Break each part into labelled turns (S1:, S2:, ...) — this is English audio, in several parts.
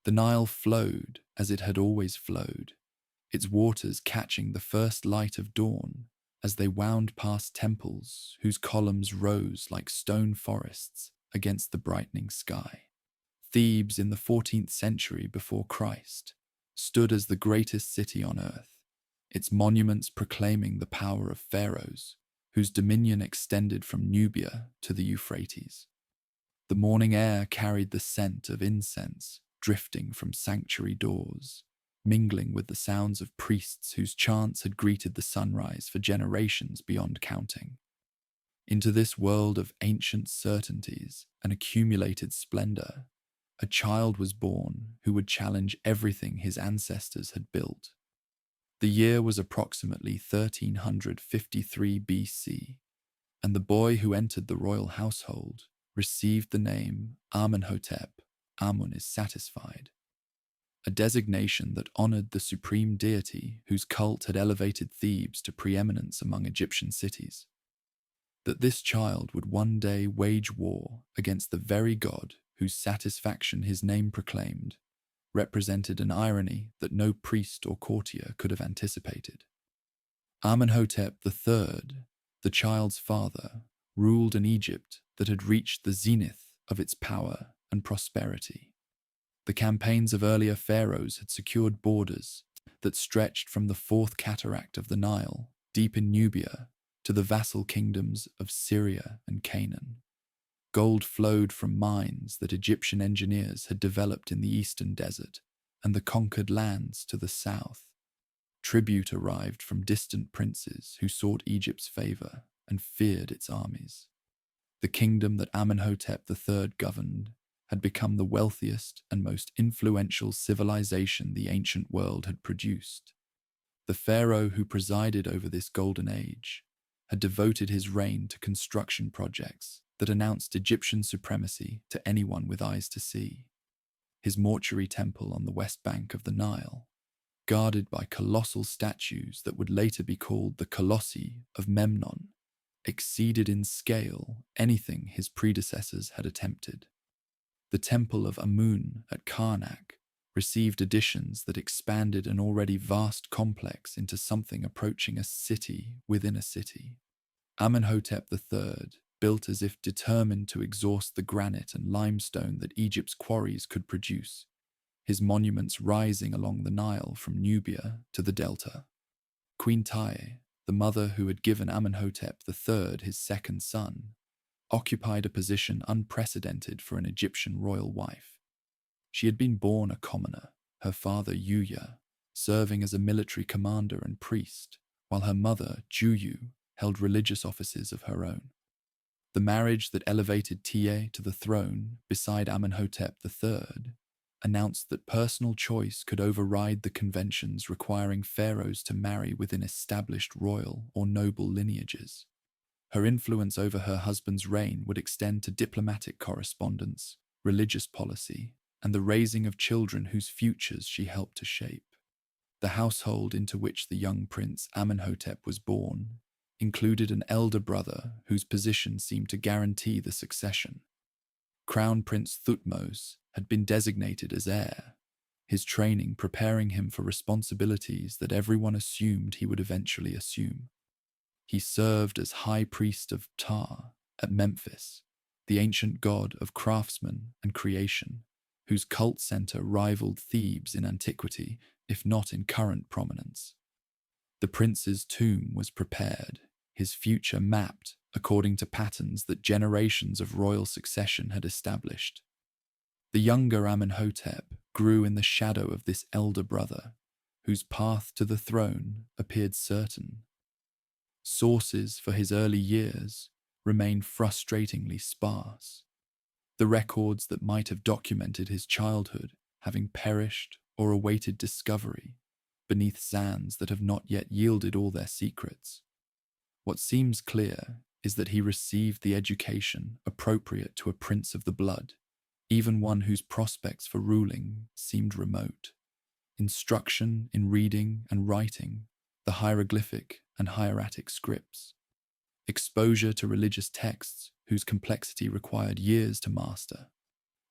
S1: The Nile flowed as it had always flowed, its waters catching the first light of dawn as they wound past temples whose columns rose like stone forests against the brightening sky. Thebes in the 14th century before Christ stood as the greatest city on earth, its monuments proclaiming the power of pharaohs, whose dominion extended from Nubia to the Euphrates. The morning air carried the scent of incense drifting from sanctuary doors, mingling with the sounds of priests whose chants had greeted the sunrise for generations beyond counting. Into this world of ancient certainties and accumulated splendor, a child was born who would challenge everything his ancestors had built. The year was approximately 1353 BC, and the boy who entered the royal household received the name Amenhotep. Amun is satisfied, a designation that honored the supreme deity whose cult had elevated Thebes to preeminence among Egyptian cities. That this child would one day wage war against the very god whose satisfaction his name proclaimed represented an irony that no priest or courtier could have anticipated. Amenhotep III, the child's father, ruled an Egypt that had reached the zenith of its power and prosperity. The campaigns of earlier pharaohs had secured borders that stretched from the fourth cataract of the Nile, deep in Nubia, to the vassal kingdoms of Syria and Canaan. Gold flowed from mines that Egyptian engineers had developed in the eastern desert and the conquered lands to the south. Tribute arrived from distant princes who sought Egypt's favor and feared its armies. The kingdom that Amenhotep III governed had become the wealthiest and most influential civilization the ancient world had produced. The pharaoh who presided over this golden age had devoted his reign to construction projects that announced Egyptian supremacy to anyone with eyes to see. His mortuary temple on the west bank of the Nile, guarded by colossal statues that would later be called the Colossi of Memnon, exceeded in scale anything his predecessors had attempted. The temple of Amun at Karnak received additions that expanded an already vast complex into something approaching a city within a city. Amenhotep III, built as if determined to exhaust the granite and limestone that Egypt's quarries could produce, his monuments rising along the Nile from Nubia to the Delta. Queen Tai, the mother who had given Amenhotep III his second son, occupied a position unprecedented for an Egyptian royal wife. She had been born a commoner, her father Yuya serving as a military commander and priest, while her mother Juyu held religious offices of her own. The marriage that elevated Tie to the throne beside Amenhotep III announced that personal choice could override the conventions requiring pharaohs to marry within established royal or noble lineages. Her influence over her husband's reign would extend to diplomatic correspondence, religious policy, and the raising of children whose futures she helped to shape. The household into which the young prince Amenhotep was born included an elder brother whose position seemed to guarantee the succession. Crown Prince Thutmose had been designated as heir, his training preparing him for responsibilities that everyone assumed he would eventually assume. He served as high priest of Ptah at Memphis, the ancient god of craftsmen and creation, whose cult center rivaled Thebes in antiquity, if not in current prominence. The prince's tomb was prepared, his future mapped according to patterns that generations of royal succession had established. The younger Amenhotep grew in the shadow of this elder brother, whose path to the throne appeared certain. Sources for his early years remain frustratingly sparse, the records that might have documented his childhood having perished or awaited discovery beneath sands that have not yet yielded all their secrets. What seems clear is that he received the education appropriate to a prince of the blood, even one whose prospects for ruling seemed remote. Instruction in reading and writing, the hieroglyphic and hieratic scripts, exposure to religious texts whose complexity required years to master,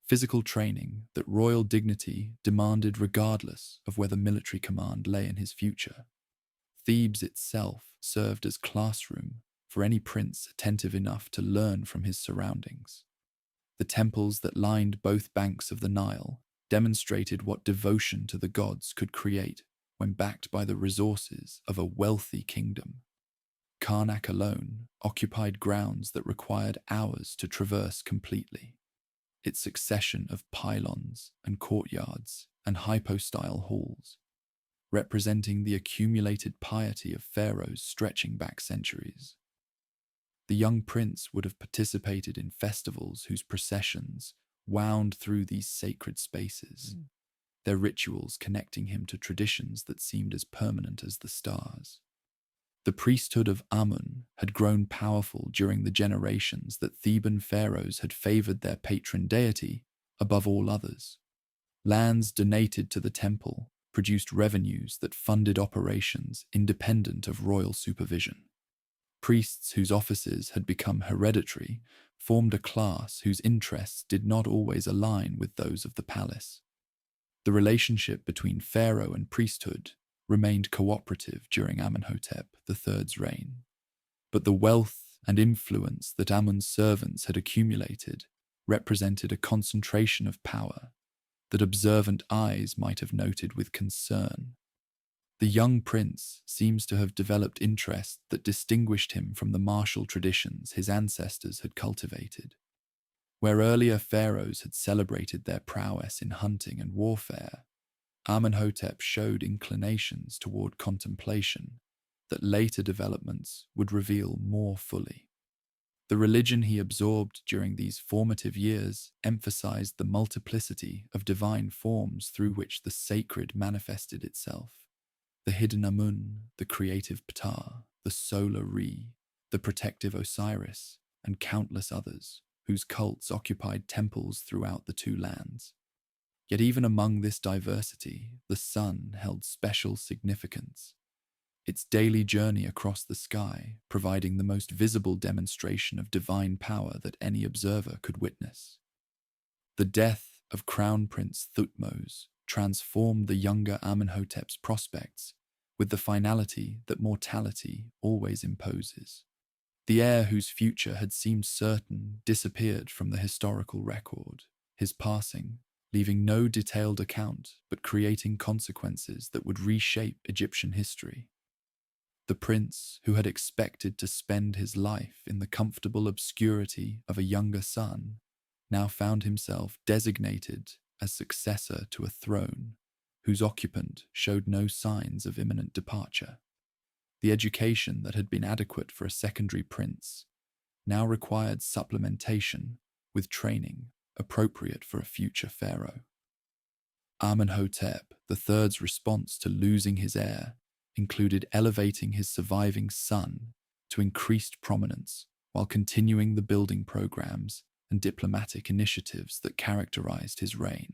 S1: physical training that royal dignity demanded regardless of whether military command lay in his future. Thebes itself served as classroom for any prince attentive enough to learn from his surroundings. The temples that lined both banks of the Nile demonstrated what devotion to the gods could create when backed by the resources of a wealthy kingdom. Karnak alone occupied grounds that required hours to traverse completely. Its succession of pylons and courtyards and hypostyle halls, representing the accumulated piety of pharaohs stretching back centuries. The young prince would have participated in festivals whose processions wound through these sacred spaces, their rituals connecting him to traditions that seemed as permanent as the stars. The priesthood of Amun had grown powerful during the generations that Theban pharaohs had favored their patron deity above all others. Lands donated to the temple produced revenues that funded operations independent of royal supervision. Priests whose offices had become hereditary formed a class whose interests did not always align with those of the palace. The relationship between pharaoh and priesthood remained cooperative during Amenhotep III's reign, but the wealth and influence that Amun's servants had accumulated represented a concentration of power that observant eyes might have noted with concern. The young prince seems to have developed interests that distinguished him from the martial traditions his ancestors had cultivated. Where earlier pharaohs had celebrated their prowess in hunting and warfare, Amenhotep showed inclinations toward contemplation that later developments would reveal more fully. The religion he absorbed during these formative years emphasized the multiplicity of divine forms through which the sacred manifested itself. The hidden Amun, the creative Ptah, the solar Re, the protective Osiris, and countless others, whose cults occupied temples throughout the two lands. Yet even among this diversity, the sun held special significance, its daily journey across the sky providing the most visible demonstration of divine power that any observer could witness. The death of Crown Prince Thutmose transformed the younger Amenhotep's prospects with the finality that mortality always imposes. The heir whose future had seemed certain disappeared from the historical record, his passing leaving no detailed account but creating consequences that would reshape Egyptian history. The prince, who had expected to spend his life in the comfortable obscurity of a younger son, now found himself designated as successor to a throne whose occupant showed no signs of imminent departure. The education that had been adequate for a secondary prince now required supplementation with training appropriate for a future pharaoh. Amenhotep III's response to losing his heir included elevating his surviving son to increased prominence while continuing the building programs and diplomatic initiatives that characterized his reign.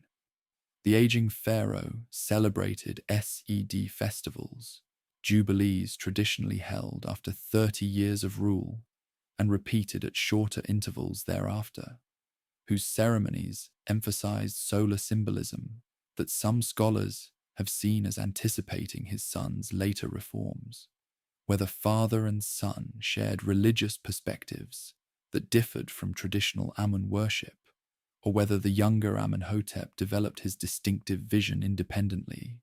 S1: The aging pharaoh celebrated Sed festivals, jubilees traditionally held after 30 years of rule and repeated at shorter intervals thereafter, whose ceremonies emphasized solar symbolism that some scholars have seen as anticipating his son's later reforms. Whether father and son shared religious perspectives that differed from traditional Amun worship, or whether the younger Amenhotep developed his distinctive vision independently,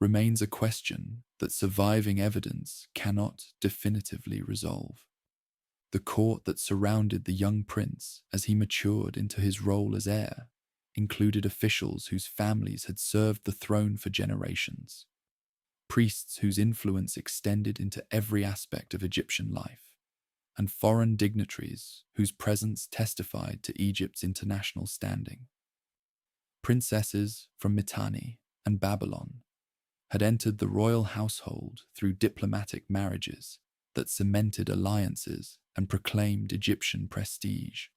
S1: remains a question that surviving evidence cannot definitively resolve. The court that surrounded the young prince as he matured into his role as heir included officials whose families had served the throne for generations, priests whose influence extended into every aspect of Egyptian life, and foreign dignitaries whose presence testified to Egypt's international standing. Princesses from Mitanni and Babylon had entered the royal household through diplomatic marriages that cemented alliances and proclaimed Egyptian prestige.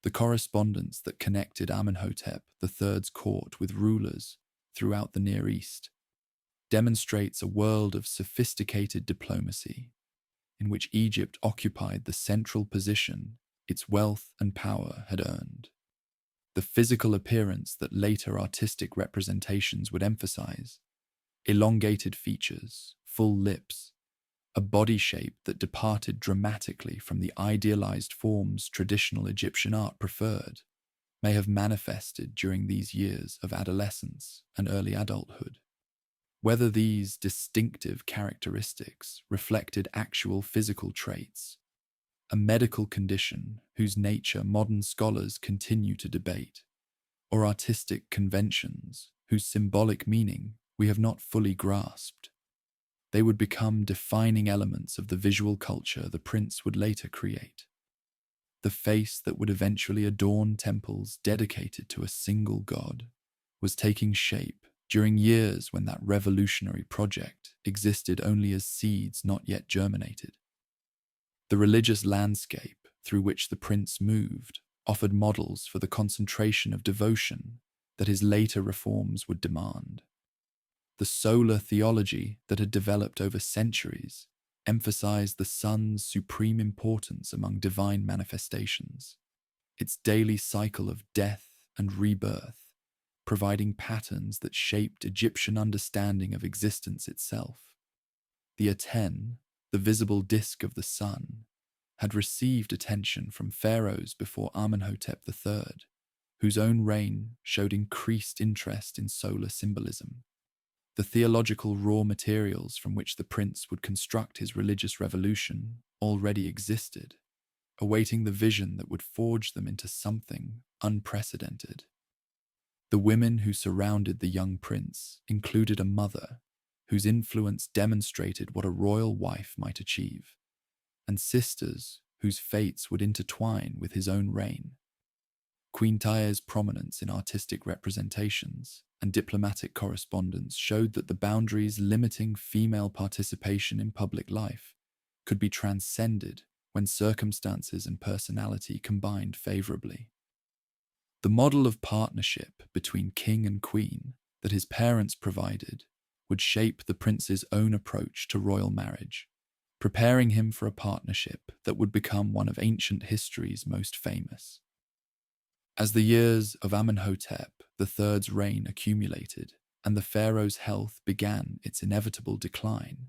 S1: The correspondence that connected Amenhotep III's court with rulers throughout the Near East demonstrates a world of sophisticated diplomacy in which Egypt occupied the central position its wealth and power had earned. the physical appearance that later artistic representations would emphasize. Elongated features, full lips, a body shape that departed dramatically from the idealized forms traditional Egyptian art preferred, may have manifested during these years of adolescence and early adulthood. Whether these distinctive characteristics reflected actual physical traits, a medical condition whose nature modern scholars continue to debate, or artistic conventions whose symbolic meaning we have not fully grasped, they would become defining elements of the visual culture the prince would later create. The face that would eventually adorn temples dedicated to a single god was taking shape during years when that revolutionary project existed only as seeds not yet germinated. The religious landscape through which the prince moved offered models for the concentration of devotion that his later reforms would demand. The solar theology that had developed over centuries emphasized the sun's supreme importance among divine manifestations, its daily cycle of death and rebirth, providing patterns that shaped Egyptian understanding of existence itself. The Aten, the visible disk of the sun, had received attention from pharaohs before Amenhotep III, whose own reign showed increased interest in solar symbolism. The theological raw materials from which the prince would construct his religious revolution already existed, awaiting the vision that would forge them into something unprecedented. The women who surrounded the young prince included a mother whose influence demonstrated what a royal wife might achieve, and sisters whose fates would intertwine with his own reign. Queen Taya's prominence in artistic representations and diplomatic correspondence showed that the boundaries limiting female participation in public life could be transcended when circumstances and personality combined favorably. The model of partnership between king and queen that his parents provided would shape the prince's own approach to royal marriage, preparing him for a partnership that would become one of ancient history's most famous. As the years of Amenhotep III's reign accumulated and the pharaoh's health began its inevitable decline,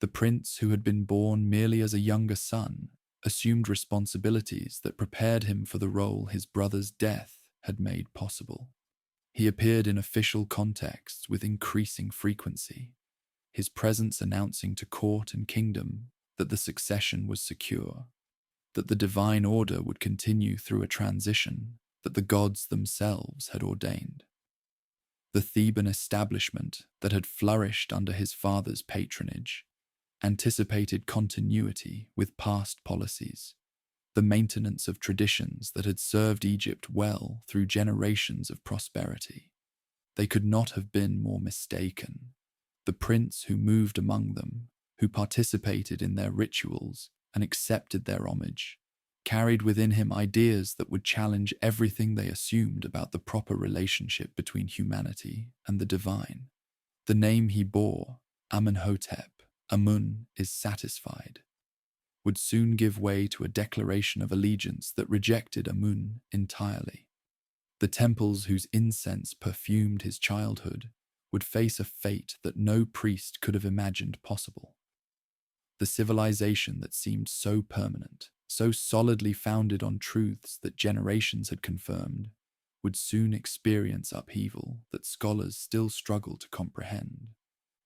S1: the prince, who had been born merely as a younger son, assumed responsibilities that prepared him for the role his brother's death had made possible. He appeared in official contexts with increasing frequency, his presence announcing to court and kingdom that the succession was secure, that the divine order would continue through a transition that the gods themselves had ordained. The Theban establishment that had flourished under his father's patronage anticipated continuity with past policies, the maintenance of traditions that had served Egypt well through generations of prosperity. They could not have been more mistaken. The prince who moved among them, who participated in their rituals and accepted their homage, carried within him ideas that would challenge everything they assumed about the proper relationship between humanity and the divine. The name he bore, Amenhotep, Amun is satisfied, would soon give way to a declaration of allegiance that rejected Amun entirely. The temples whose incense perfumed his childhood would face a fate that no priest could have imagined possible. The civilization that seemed so permanent, so solidly founded on truths that generations had confirmed, would soon experience upheaval that scholars still struggle to comprehend.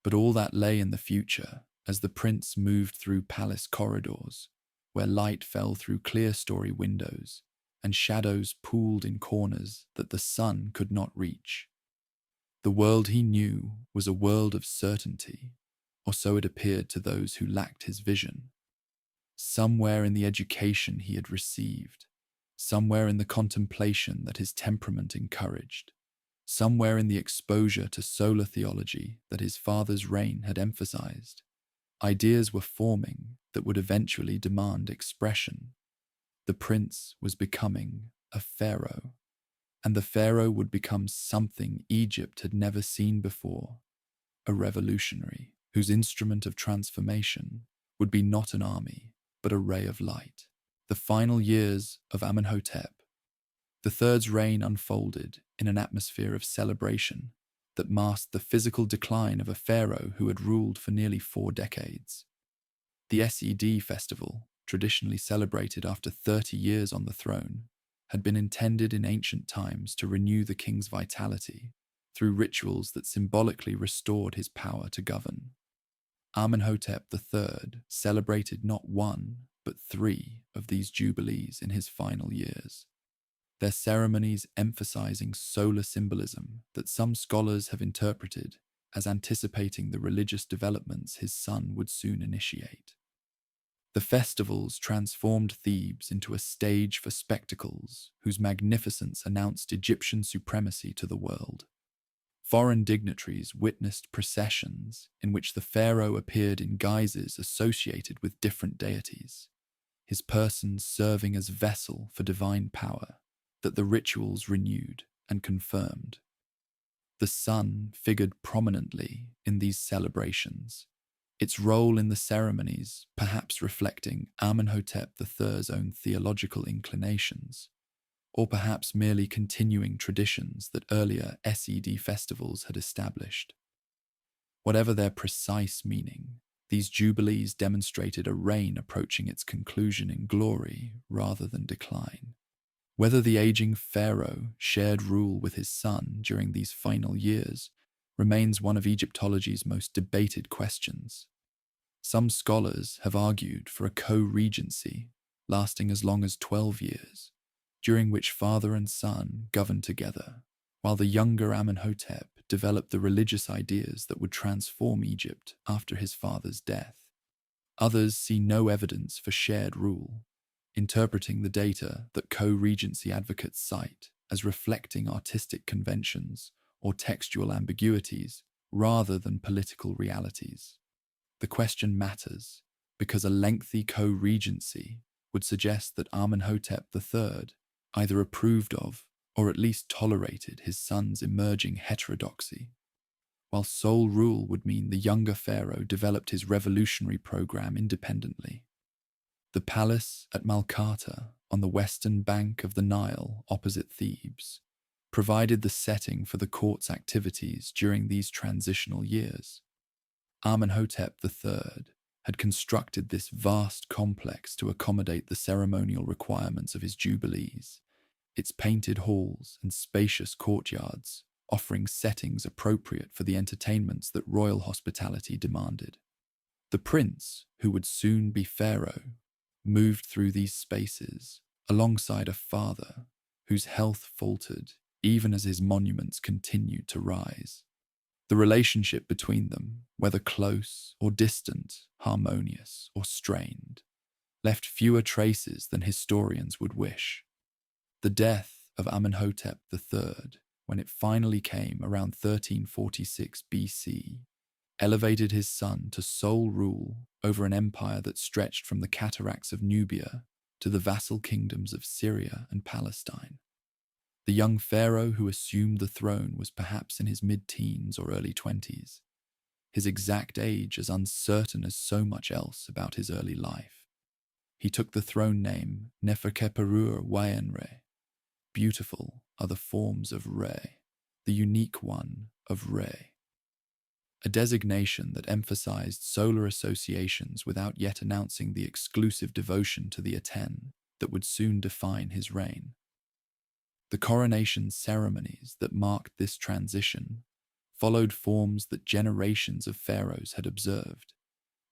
S1: But all that lay in the future as the prince moved through palace corridors, where light fell through clerestory windows and shadows pooled in corners that the sun could not reach. The world he knew was a world of certainty, or so it appeared to those who lacked his vision. Somewhere in the education he had received, somewhere in the contemplation that his temperament encouraged, somewhere in the exposure to solar theology that his father's reign had emphasized, ideas were forming that would eventually demand expression. The prince was becoming a pharaoh, and the pharaoh would become something Egypt had never seen before, a revolutionary whose instrument of transformation would be not an army, but a ray of light. The final years of Amenhotep, The third's reign unfolded in an atmosphere of celebration that masked the physical decline of a pharaoh who had ruled for nearly 4 decades. The Sed festival, traditionally celebrated after 30 years on the throne, had been intended in ancient times to renew the king's vitality through rituals that symbolically restored his power to govern. Amenhotep III celebrated not one, but 3 of these jubilees in his final years, their ceremonies emphasizing solar symbolism that some scholars have interpreted as anticipating the religious developments his son would soon initiate. The festivals transformed Thebes into a stage for spectacles whose magnificence announced Egyptian supremacy to the world. Foreign dignitaries witnessed processions in which the pharaoh appeared in guises associated with different deities, his person serving as vessel for divine power that the rituals renewed and confirmed. The sun figured prominently in these celebrations, its role in the ceremonies perhaps reflecting Amenhotep III's own theological inclinations, or perhaps merely continuing traditions that earlier Sed festivals had established. Whatever their precise meaning, these jubilees demonstrated a reign approaching its conclusion in glory rather than decline. Whether the aging pharaoh shared rule with his son during these final years remains one of Egyptology's most debated questions. Some scholars have argued for a co-regency lasting as long as 12 years, during which father and son governed together, while the younger Amenhotep developed the religious ideas that would transform Egypt after his father's death. Others see no evidence for shared rule, interpreting the data that co-regency advocates cite as reflecting artistic conventions or textual ambiguities rather than political realities. The question matters because a lengthy co-regency would suggest that Amenhotep III either approved of or at least tolerated his son's emerging heterodoxy, while sole rule would mean the younger pharaoh developed his revolutionary program independently. The palace at Malkata, on the western bank of the Nile opposite Thebes, provided the setting for the court's activities during these transitional years. Amenhotep III had constructed this vast complex to accommodate the ceremonial requirements of his jubilees, its painted halls and spacious courtyards offering settings appropriate for the entertainments that royal hospitality demanded. The prince, who would soon be pharaoh, moved through these spaces alongside a father whose health faltered even as his monuments continued to rise. The relationship between them, whether close or distant, harmonious or strained, left fewer traces than historians would wish. The death of Amenhotep III, when it finally came around 1346 BC, elevated his son to sole rule over an empire that stretched from the cataracts of Nubia to the vassal kingdoms of Syria and Palestine. The young pharaoh who assumed the throne was perhaps in his mid-teens or early 20s, his exact age as uncertain as so much else about his early life. He took the throne name Neferkeperur Wayenre. Beautiful are the forms of Re, the unique one of Re. A designation that emphasized solar associations without yet announcing the exclusive devotion to the Aten that would soon define his reign. The coronation ceremonies that marked this transition followed forms that generations of pharaohs had observed,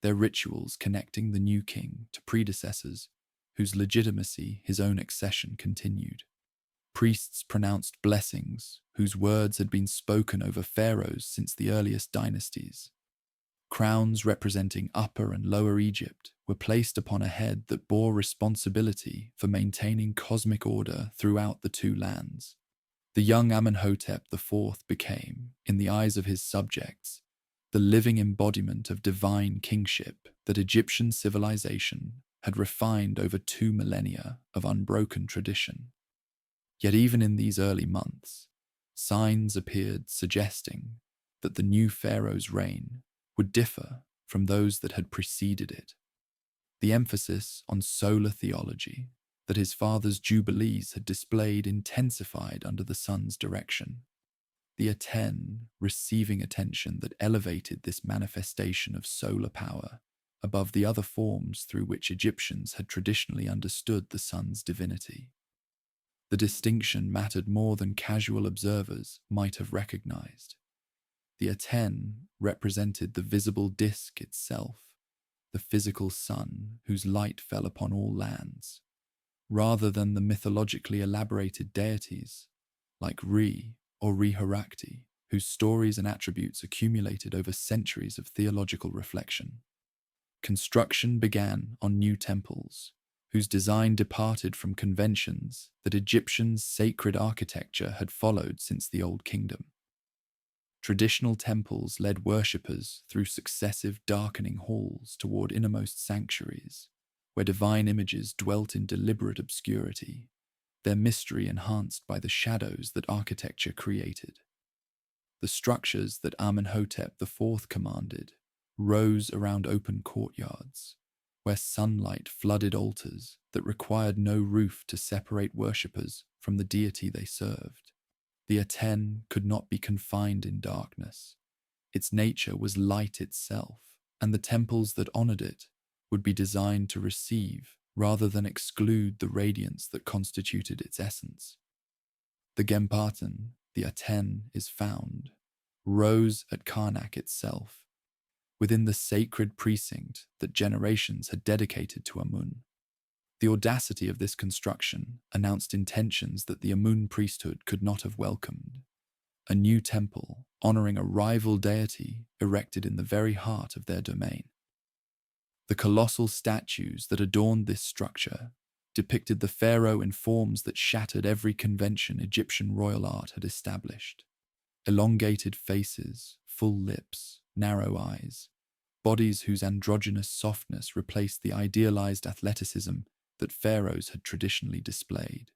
S1: their rituals connecting the new king to predecessors whose legitimacy his own accession continued. Priests pronounced blessings whose words had been spoken over pharaohs since the earliest dynasties. Crowns representing Upper and Lower Egypt were placed upon a head that bore responsibility for maintaining cosmic order throughout the two lands. The young Amenhotep IV became, in the eyes of his subjects, the living embodiment of divine kingship that Egyptian civilization had refined over 2 millennia of unbroken tradition. Yet even in these early months, signs appeared suggesting that the new pharaoh's reign would differ from those that had preceded it. The emphasis on solar theology, that his father's jubilees had displayed intensified under the sun's direction. The Aten receiving attention that elevated this manifestation of solar power above the other forms through which Egyptians had traditionally understood the sun's divinity. The distinction mattered more than casual observers might have recognized. The Aten represented the visible disk itself, the physical sun whose light fell upon all lands, rather than the mythologically elaborated deities like Re or Reharakti, whose stories and attributes accumulated over centuries of theological reflection. Construction began on new temples, whose design departed from conventions that Egyptians' sacred architecture had followed since the Old Kingdom. Traditional temples led worshippers through successive darkening halls toward innermost sanctuaries, where divine images dwelt in deliberate obscurity, their mystery enhanced by the shadows that architecture created. The structures that Amenhotep IV commanded rose around open courtyards, where sunlight flooded altars that required no roof to separate worshippers from the deity they served. The Aten could not be confined in darkness. Its nature was light itself, and the temples that honored it would be designed to receive rather than exclude the radiance that constituted its essence. The Gempatan, the Aten is found, rose at Karnak itself, within the sacred precinct that generations had dedicated to Amun. The audacity of this construction announced intentions that the Amun priesthood could not have welcomed. A new temple, honoring a rival deity, erected in the very heart of their domain. The colossal statues that adorned this structure depicted the pharaoh in forms that shattered every convention Egyptian royal art had established. Elongated faces, full lips, narrow eyes, bodies whose androgynous softness replaced the idealized athleticism that pharaohs had traditionally displayed.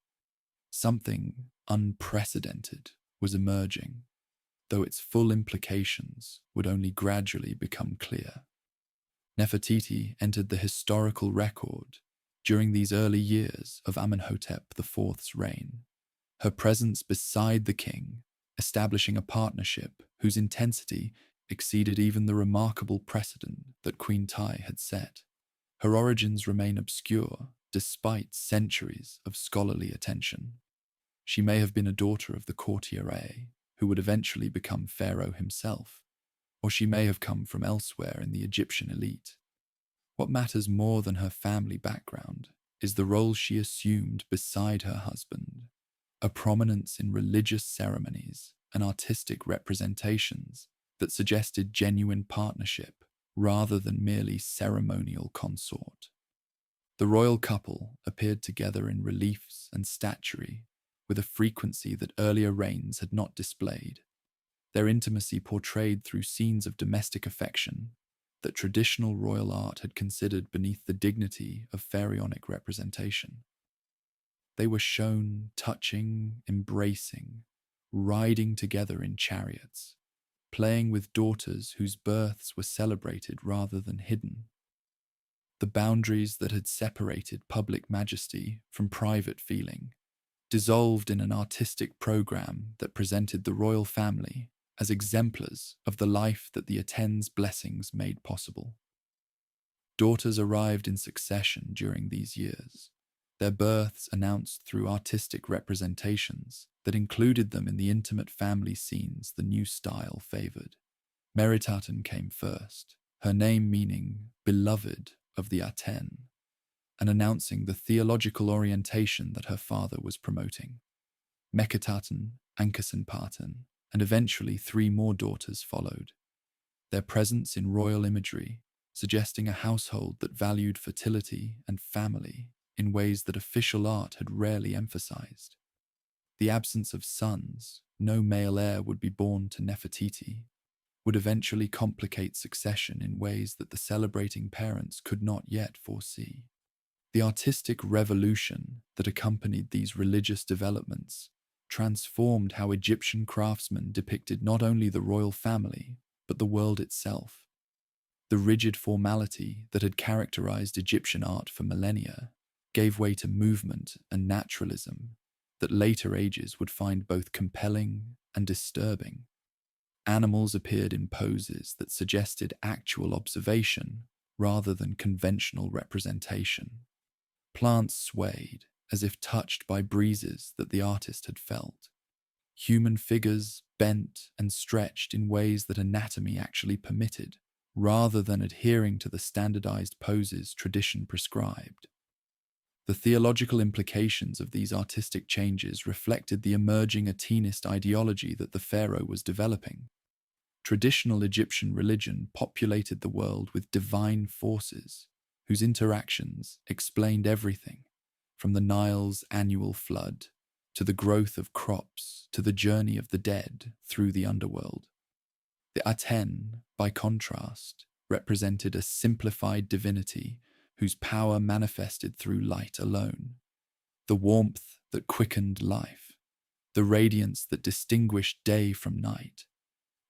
S1: Something unprecedented was emerging, though its full implications would only gradually become clear. Nefertiti entered the historical record during these early years of Amenhotep IV's reign, her presence beside the king, establishing a partnership whose intensity exceeded even the remarkable precedent that Queen Tai had set. Her origins remain obscure despite centuries of scholarly attention. She may have been a daughter of the courtier who would eventually become Pharaoh himself, or she may have come from elsewhere in the Egyptian elite. What matters more than her family background is the role she assumed beside her husband, a prominence in religious ceremonies and artistic representations that suggested genuine partnership rather than merely ceremonial consort. The royal couple appeared together in reliefs and statuary with a frequency that earlier reigns had not displayed, their intimacy portrayed through scenes of domestic affection that traditional royal art had considered beneath the dignity of pharaonic representation. They were shown touching, embracing, riding together in chariots, playing with daughters whose births were celebrated rather than hidden. The boundaries that had separated public majesty from private feeling dissolved in an artistic program that presented the royal family as exemplars of the life that the Aten's blessings made possible. Daughters arrived in succession during these years, their births announced through artistic representations that included them in the intimate family scenes the new style favored. Meritaten came first, her name meaning beloved of the Aten, and announcing the theological orientation that her father was promoting. Meketaten, Ankesenpaten, and eventually 3 more daughters followed, their presence in royal imagery suggesting a household that valued fertility and family in ways that official art had rarely emphasized. The absence of sons, no male heir would be born to Nefertiti, would eventually complicate succession in ways that the celebrating parents could not yet foresee. The artistic revolution that accompanied these religious developments transformed how Egyptian craftsmen depicted not only the royal family, but the world itself. The rigid formality that had characterized Egyptian art for millennia gave way to movement and naturalism that later ages would find both compelling and disturbing. Animals appeared in poses that suggested actual observation rather than conventional representation. Plants swayed as if touched by breezes that the artist had felt. Human figures bent and stretched in ways that anatomy actually permitted, rather than adhering to the standardized poses tradition prescribed. The theological implications of these artistic changes reflected the emerging Atenist ideology that the pharaoh was developing. Traditional Egyptian religion populated the world with divine forces, whose interactions explained everything, from the Nile's annual flood, to the growth of crops, to the journey of the dead through the underworld. The Aten, by contrast, represented a simplified divinity whose power manifested through light alone. The warmth that quickened life, the radiance that distinguished day from night,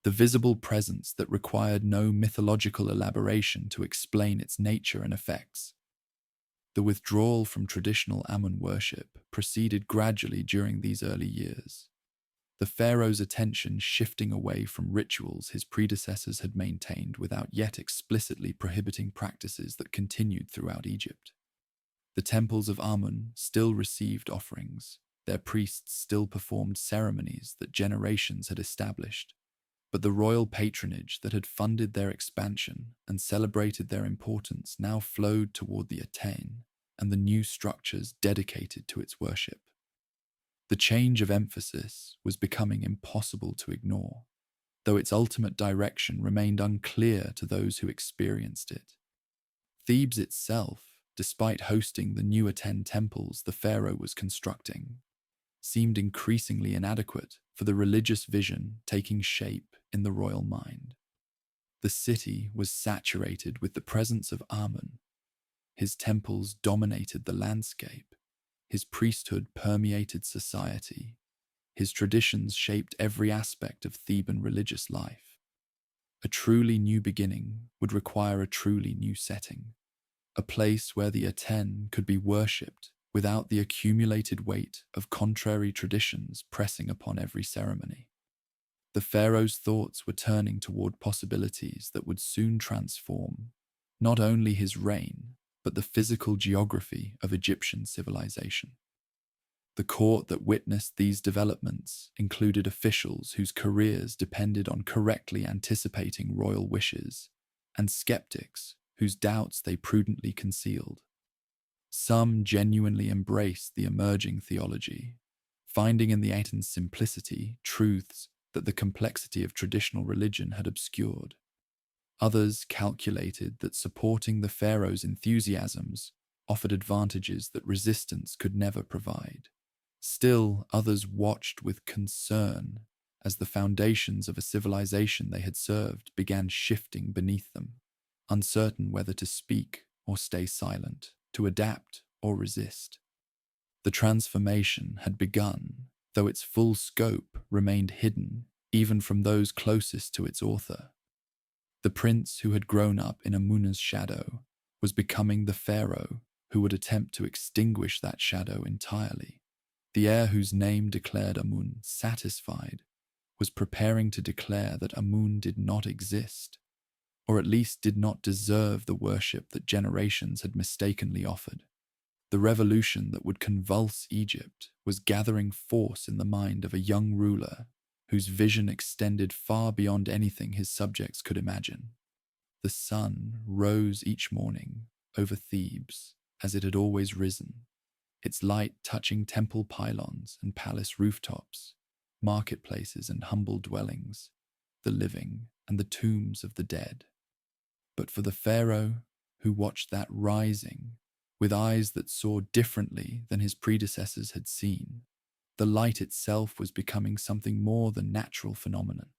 S1: the visible presence that required no mythological elaboration to explain its nature and effects. The withdrawal from traditional Amun worship proceeded gradually during these early years, the pharaoh's attention shifting away from rituals his predecessors had maintained without yet explicitly prohibiting practices that continued throughout Egypt. The temples of Amun still received offerings, their priests still performed ceremonies that generations had established, but the royal patronage that had funded their expansion and celebrated their importance now flowed toward the Aten and the new structures dedicated to its worship. The change of emphasis was becoming impossible to ignore, though its ultimate direction remained unclear to those who experienced it. Thebes itself, despite hosting the new Aten temples the pharaoh was constructing, seemed increasingly inadequate for the religious vision taking shape in the royal mind. The city was saturated with the presence of Amun. His temples dominated the landscape. His priesthood permeated society. His traditions shaped every aspect of Theban religious life. A truly new beginning would require a truly new setting, a place where the Aten could be worshipped without the accumulated weight of contrary traditions pressing upon every ceremony. The pharaoh's thoughts were turning toward possibilities that would soon transform not only his reign, but the physical geography of Egyptian civilization. The court that witnessed these developments included officials whose careers depended on correctly anticipating royal wishes, and skeptics whose doubts they prudently concealed. Some genuinely embraced the emerging theology, finding in the Aten's simplicity truths that the complexity of traditional religion had obscured. Others calculated that supporting the pharaoh's enthusiasms offered advantages that resistance could never provide. Still, others watched with concern as the foundations of a civilization they had served began shifting beneath them, uncertain whether to speak or stay silent, to adapt or resist. The transformation had begun, though its full scope remained hidden even from those closest to its author. The prince who had grown up in Amun's shadow was becoming the pharaoh who would attempt to extinguish that shadow entirely. The heir whose name declared Amun satisfied was preparing to declare that Amun did not exist, or at least did not deserve the worship that generations had mistakenly offered. The revolution that would convulse Egypt was gathering force in the mind of a young ruler whose vision extended far beyond anything his subjects could imagine. The sun rose each morning over Thebes as it had always risen, its light touching temple pylons and palace rooftops, marketplaces and humble dwellings, the living and the tombs of the dead. But for the pharaoh who watched that rising with eyes that saw differently than his predecessors had seen, the light itself was becoming something more than natural phenomenon.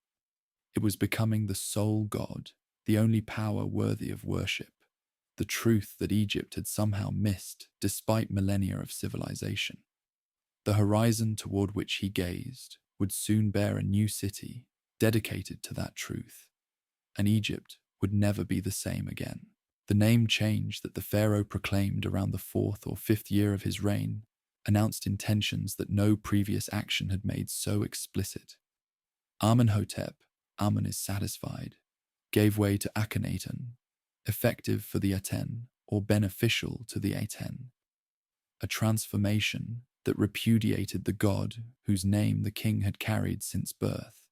S1: It was becoming the sole god, the only power worthy of worship, the truth that Egypt had somehow missed despite millennia of civilization. The horizon toward which he gazed would soon bear a new city dedicated to that truth, and Egypt would never be the same again. The name change that the pharaoh proclaimed around the 4th or 5th year of his reign announced intentions that no previous action had made so explicit. Amenhotep, Amen is satisfied, gave way to Akhenaten, effective for the Aten or beneficial to the Aten, a transformation that repudiated the god whose name the king had carried since birth.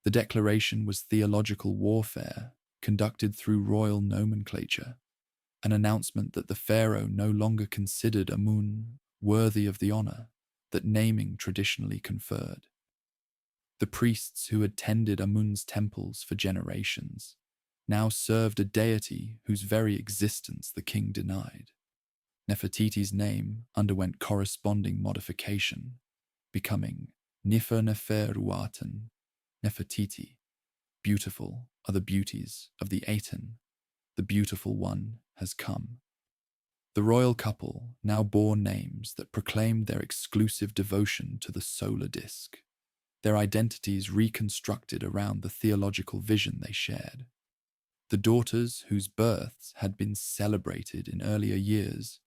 S1: The declaration was theological warfare conducted through royal nomenclature, an announcement that the pharaoh no longer considered Amun worthy of the honor that naming traditionally conferred. The priests who had tended Amun's temples for generations now served a deity whose very existence the king denied. Nefertiti's name underwent corresponding modification, becoming Nefer-Neferuaten, Nefertiti. Beautiful are the beauties of the Aten. The beautiful one has come. The royal couple now bore names that proclaimed their exclusive devotion to the solar disk, their identities reconstructed around the theological vision they shared. The daughters whose births had been celebrated in earlier years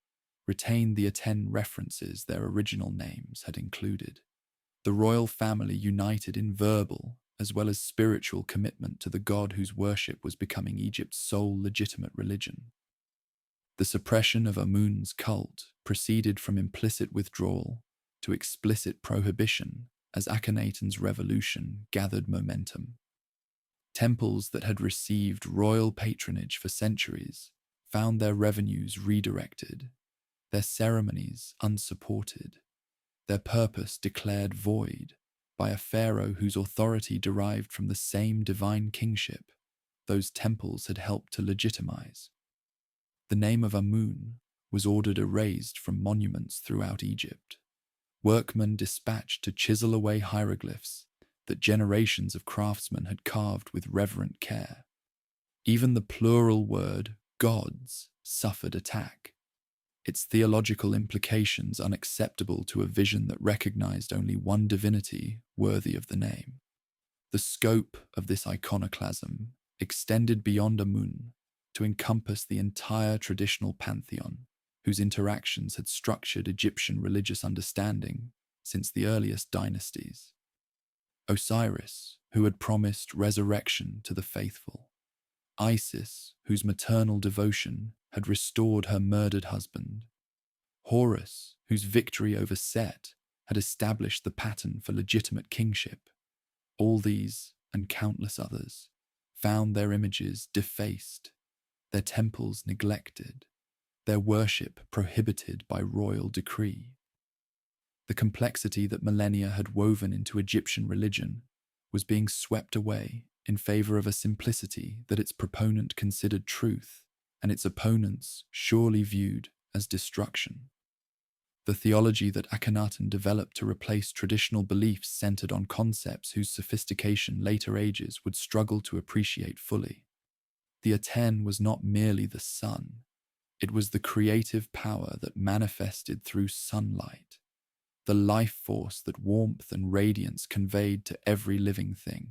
S1: retained the Aten references their original names had included. The royal family united in verbal as well as spiritual commitment to the god whose worship was becoming Egypt's sole legitimate religion. The suppression of Amun's cult proceeded from implicit withdrawal to explicit prohibition as Akhenaten's revolution gathered momentum. Temples that had received royal patronage for centuries found their revenues redirected, their ceremonies unsupported, their purpose declared void by a pharaoh whose authority derived from the same divine kingship those temples had helped to legitimize. The name of Amun was ordered erased from monuments throughout Egypt. Workmen dispatched to chisel away hieroglyphs that generations of craftsmen had carved with reverent care. Even the plural word gods suffered attack, its theological implications unacceptable to a vision that recognized only one divinity worthy of the name. The scope of this iconoclasm extended beyond Amun to encompass the entire traditional pantheon, whose interactions had structured Egyptian religious understanding since the earliest dynasties. Osiris, who had promised resurrection to the faithful. Isis, whose maternal devotion had restored her murdered husband. Horus, whose victory over Set had established the pattern for legitimate kingship. All these, and countless others, found their images defaced, their temples neglected, their worship prohibited by royal decree. The complexity that millennia had woven into Egyptian religion was being swept away in favor of a simplicity that its proponent considered truth and its opponents surely viewed as destruction. The theology that Akhenaten developed to replace traditional beliefs centered on concepts whose sophistication later ages would struggle to appreciate fully. The Aten was not merely the sun, it was the creative power that manifested through sunlight, the life force that warmth and radiance conveyed to every living thing,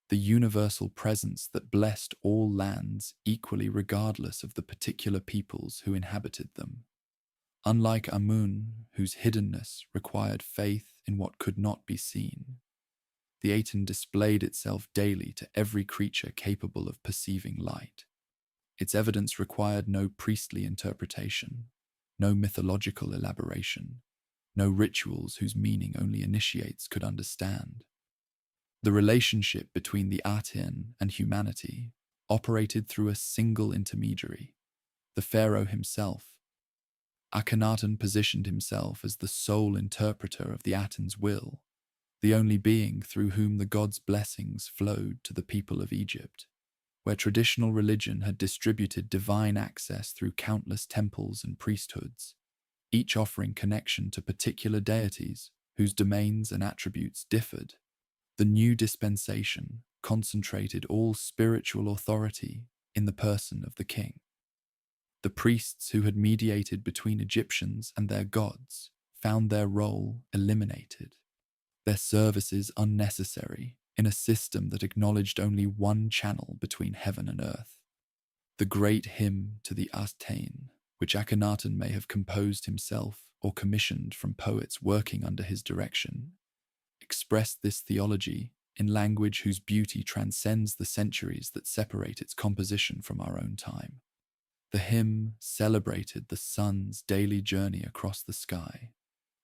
S1: the universal presence that blessed all lands equally regardless of the particular peoples who inhabited them. Unlike Amun, whose hiddenness required faith in what could not be seen, the Aten displayed itself daily to every creature capable of perceiving light. Its evidence required no priestly interpretation, no mythological elaboration, no rituals whose meaning only initiates could understand. The relationship between the Aten and humanity operated through a single intermediary, the pharaoh himself. Akhenaten positioned himself as the sole interpreter of the Aten's will, the only being through whom the god's blessings flowed to the people of Egypt, where traditional religion had distributed divine access through countless temples and priesthoods, each offering connection to particular deities whose domains and attributes differed. The new dispensation concentrated all spiritual authority in the person of the king. The priests who had mediated between Egyptians and their gods found their role eliminated, their services unnecessary in a system that acknowledged only one channel between heaven and earth. The great hymn to the Akhenaten, which Akhenaten may have composed himself or commissioned from poets working under his direction, expressed this theology in language whose beauty transcends the centuries that separate its composition from our own time. The hymn celebrated the sun's daily journey across the sky,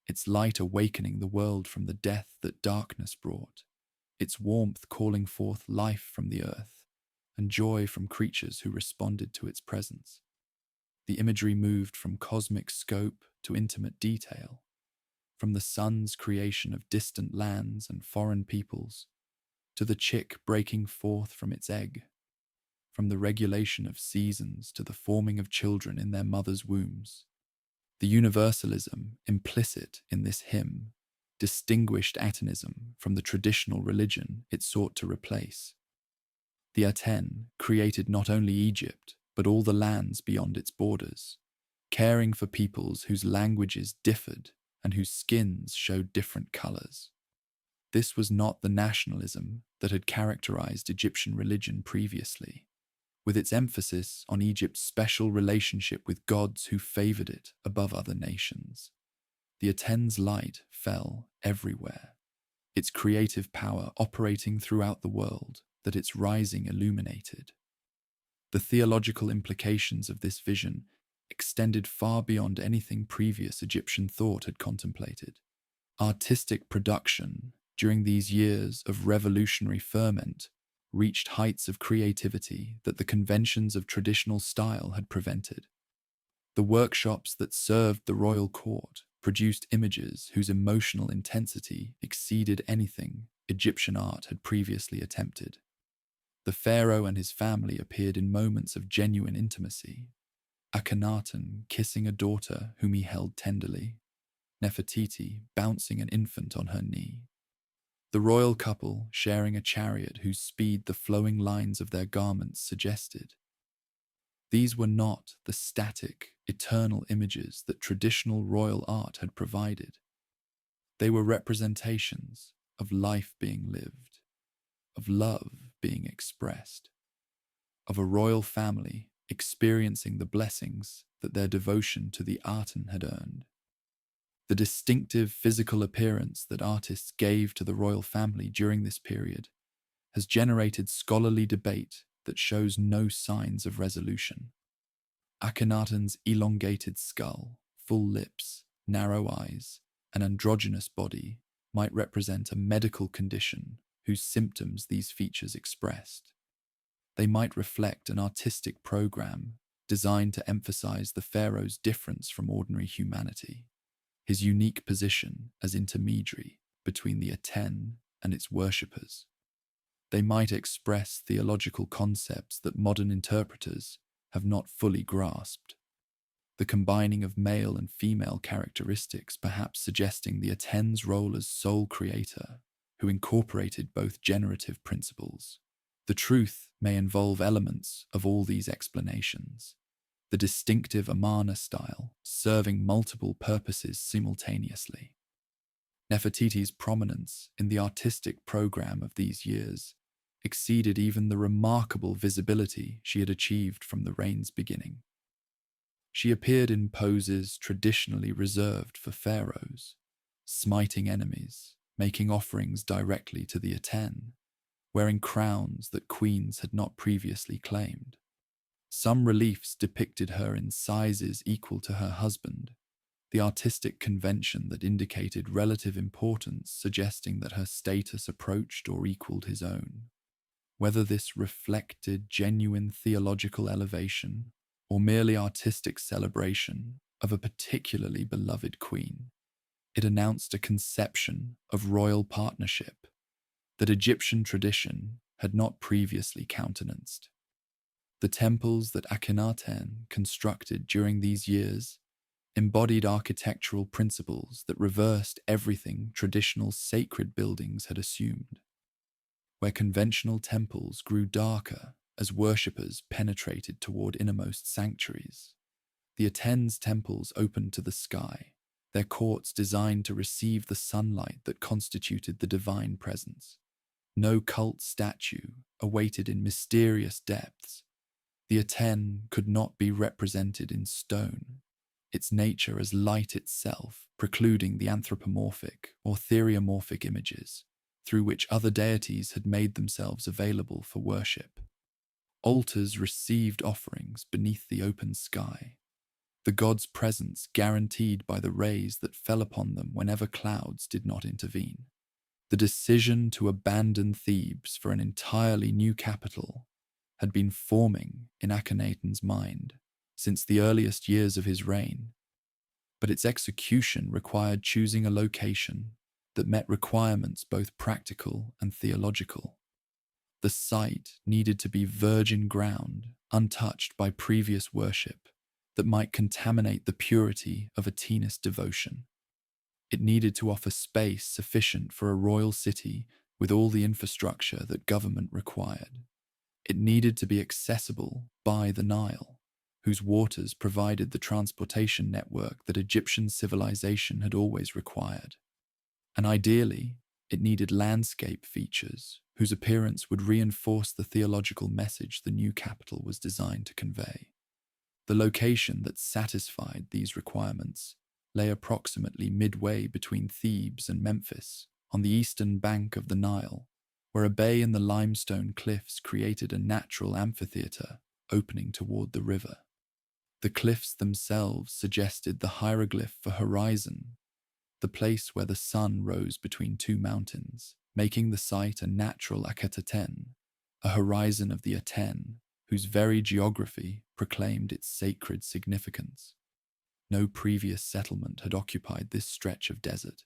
S1: its light awakening the world from the death that darkness brought, its warmth calling forth life from the earth, and joy from creatures who responded to its presence. The imagery moved from cosmic scope to intimate detail, from the sun's creation of distant lands and foreign peoples, to the chick breaking forth from its egg, from the regulation of seasons to the forming of children in their mothers' wombs. The universalism implicit in this hymn distinguished Atenism from the traditional religion it sought to replace. The Aten created not only Egypt, but all the lands beyond its borders, caring for peoples whose languages differed and whose skins showed different colors. This was not the nationalism that had characterized Egyptian religion previously, with its emphasis on Egypt's special relationship with gods who favored it above other nations. The Aten's light fell everywhere, its creative power operating throughout the world that its rising illuminated. The theological implications of this vision extended far beyond anything previous Egyptian thought had contemplated. Artistic production during these years of revolutionary ferment reached heights of creativity that the conventions of traditional style had prevented. The workshops that served the royal court produced images whose emotional intensity exceeded anything Egyptian art had previously attempted. The pharaoh and his family appeared in moments of genuine intimacy, Akhenaten kissing a daughter whom he held tenderly, Nefertiti bouncing an infant on her knee. The royal couple sharing a chariot whose speed the flowing lines of their garments suggested. These were not the static, eternal images that traditional royal art had provided. They were representations of life being lived, of love being expressed, of a royal family experiencing the blessings that their devotion to the Aten had earned. The distinctive physical appearance that artists gave to the royal family during this period has generated scholarly debate that shows no signs of resolution. Akhenaten's elongated skull, full lips, narrow eyes, and androgynous body might represent a medical condition whose symptoms these features expressed. They might reflect an artistic program designed to emphasize the pharaoh's difference from ordinary humanity, his unique position as intermediary between the Aten and its worshippers. They might express theological concepts that modern interpreters have not fully grasped, the combining of male and female characteristics perhaps suggesting the Aten's role as sole creator, who incorporated both generative principles. The truth may involve elements of all these explanations, the distinctive Amarna style serving multiple purposes simultaneously. Nefertiti's prominence in the artistic program of these years exceeded even the remarkable visibility she had achieved from the reign's beginning. She appeared in poses traditionally reserved for pharaohs, smiting enemies, making offerings directly to the Aten, wearing crowns that queens had not previously claimed. Some reliefs depicted her in sizes equal to her husband, the artistic convention that indicated relative importance suggesting that her status approached or equaled his own. Whether this reflected genuine theological elevation or merely artistic celebration of a particularly beloved queen, it announced a conception of royal partnership that Egyptian tradition had not previously countenanced. The temples that Akhenaten constructed during these years embodied architectural principles that reversed everything traditional sacred buildings had assumed. Where conventional temples grew darker as worshippers penetrated toward innermost sanctuaries, the Aten's temples opened to the sky, their courts designed to receive the sunlight that constituted the divine presence. No cult statue awaited in mysterious depths, The Aten could not be represented in stone, its nature as light itself, precluding the anthropomorphic or theriomorphic images through which other deities had made themselves available for worship. Altars received offerings beneath the open sky, the god's presence guaranteed by the rays that fell upon them whenever clouds did not intervene. The decision to abandon Thebes for an entirely new capital had been forming in Akhenaten's mind since the earliest years of his reign, but its execution required choosing a location that met requirements both practical and theological. The site needed to be virgin ground, untouched by previous worship, that might contaminate the purity of Atena's devotion. It needed to offer space sufficient for a royal city with all the infrastructure that government required. It needed to be accessible by the Nile, whose waters provided the transportation network that Egyptian civilization had always required. And ideally, it needed landscape features whose appearance would reinforce the theological message the new capital was designed to convey. The location that satisfied these requirements lay approximately midway between Thebes and Memphis, on the eastern bank of the Nile, where a bay in the limestone cliffs created a natural amphitheater opening toward the river. The cliffs themselves suggested the hieroglyph for horizon, the place where the sun rose between two mountains, making the site a natural Akhenaten, a horizon of the Aten, whose very geography proclaimed its sacred significance. No previous settlement had occupied this stretch of desert.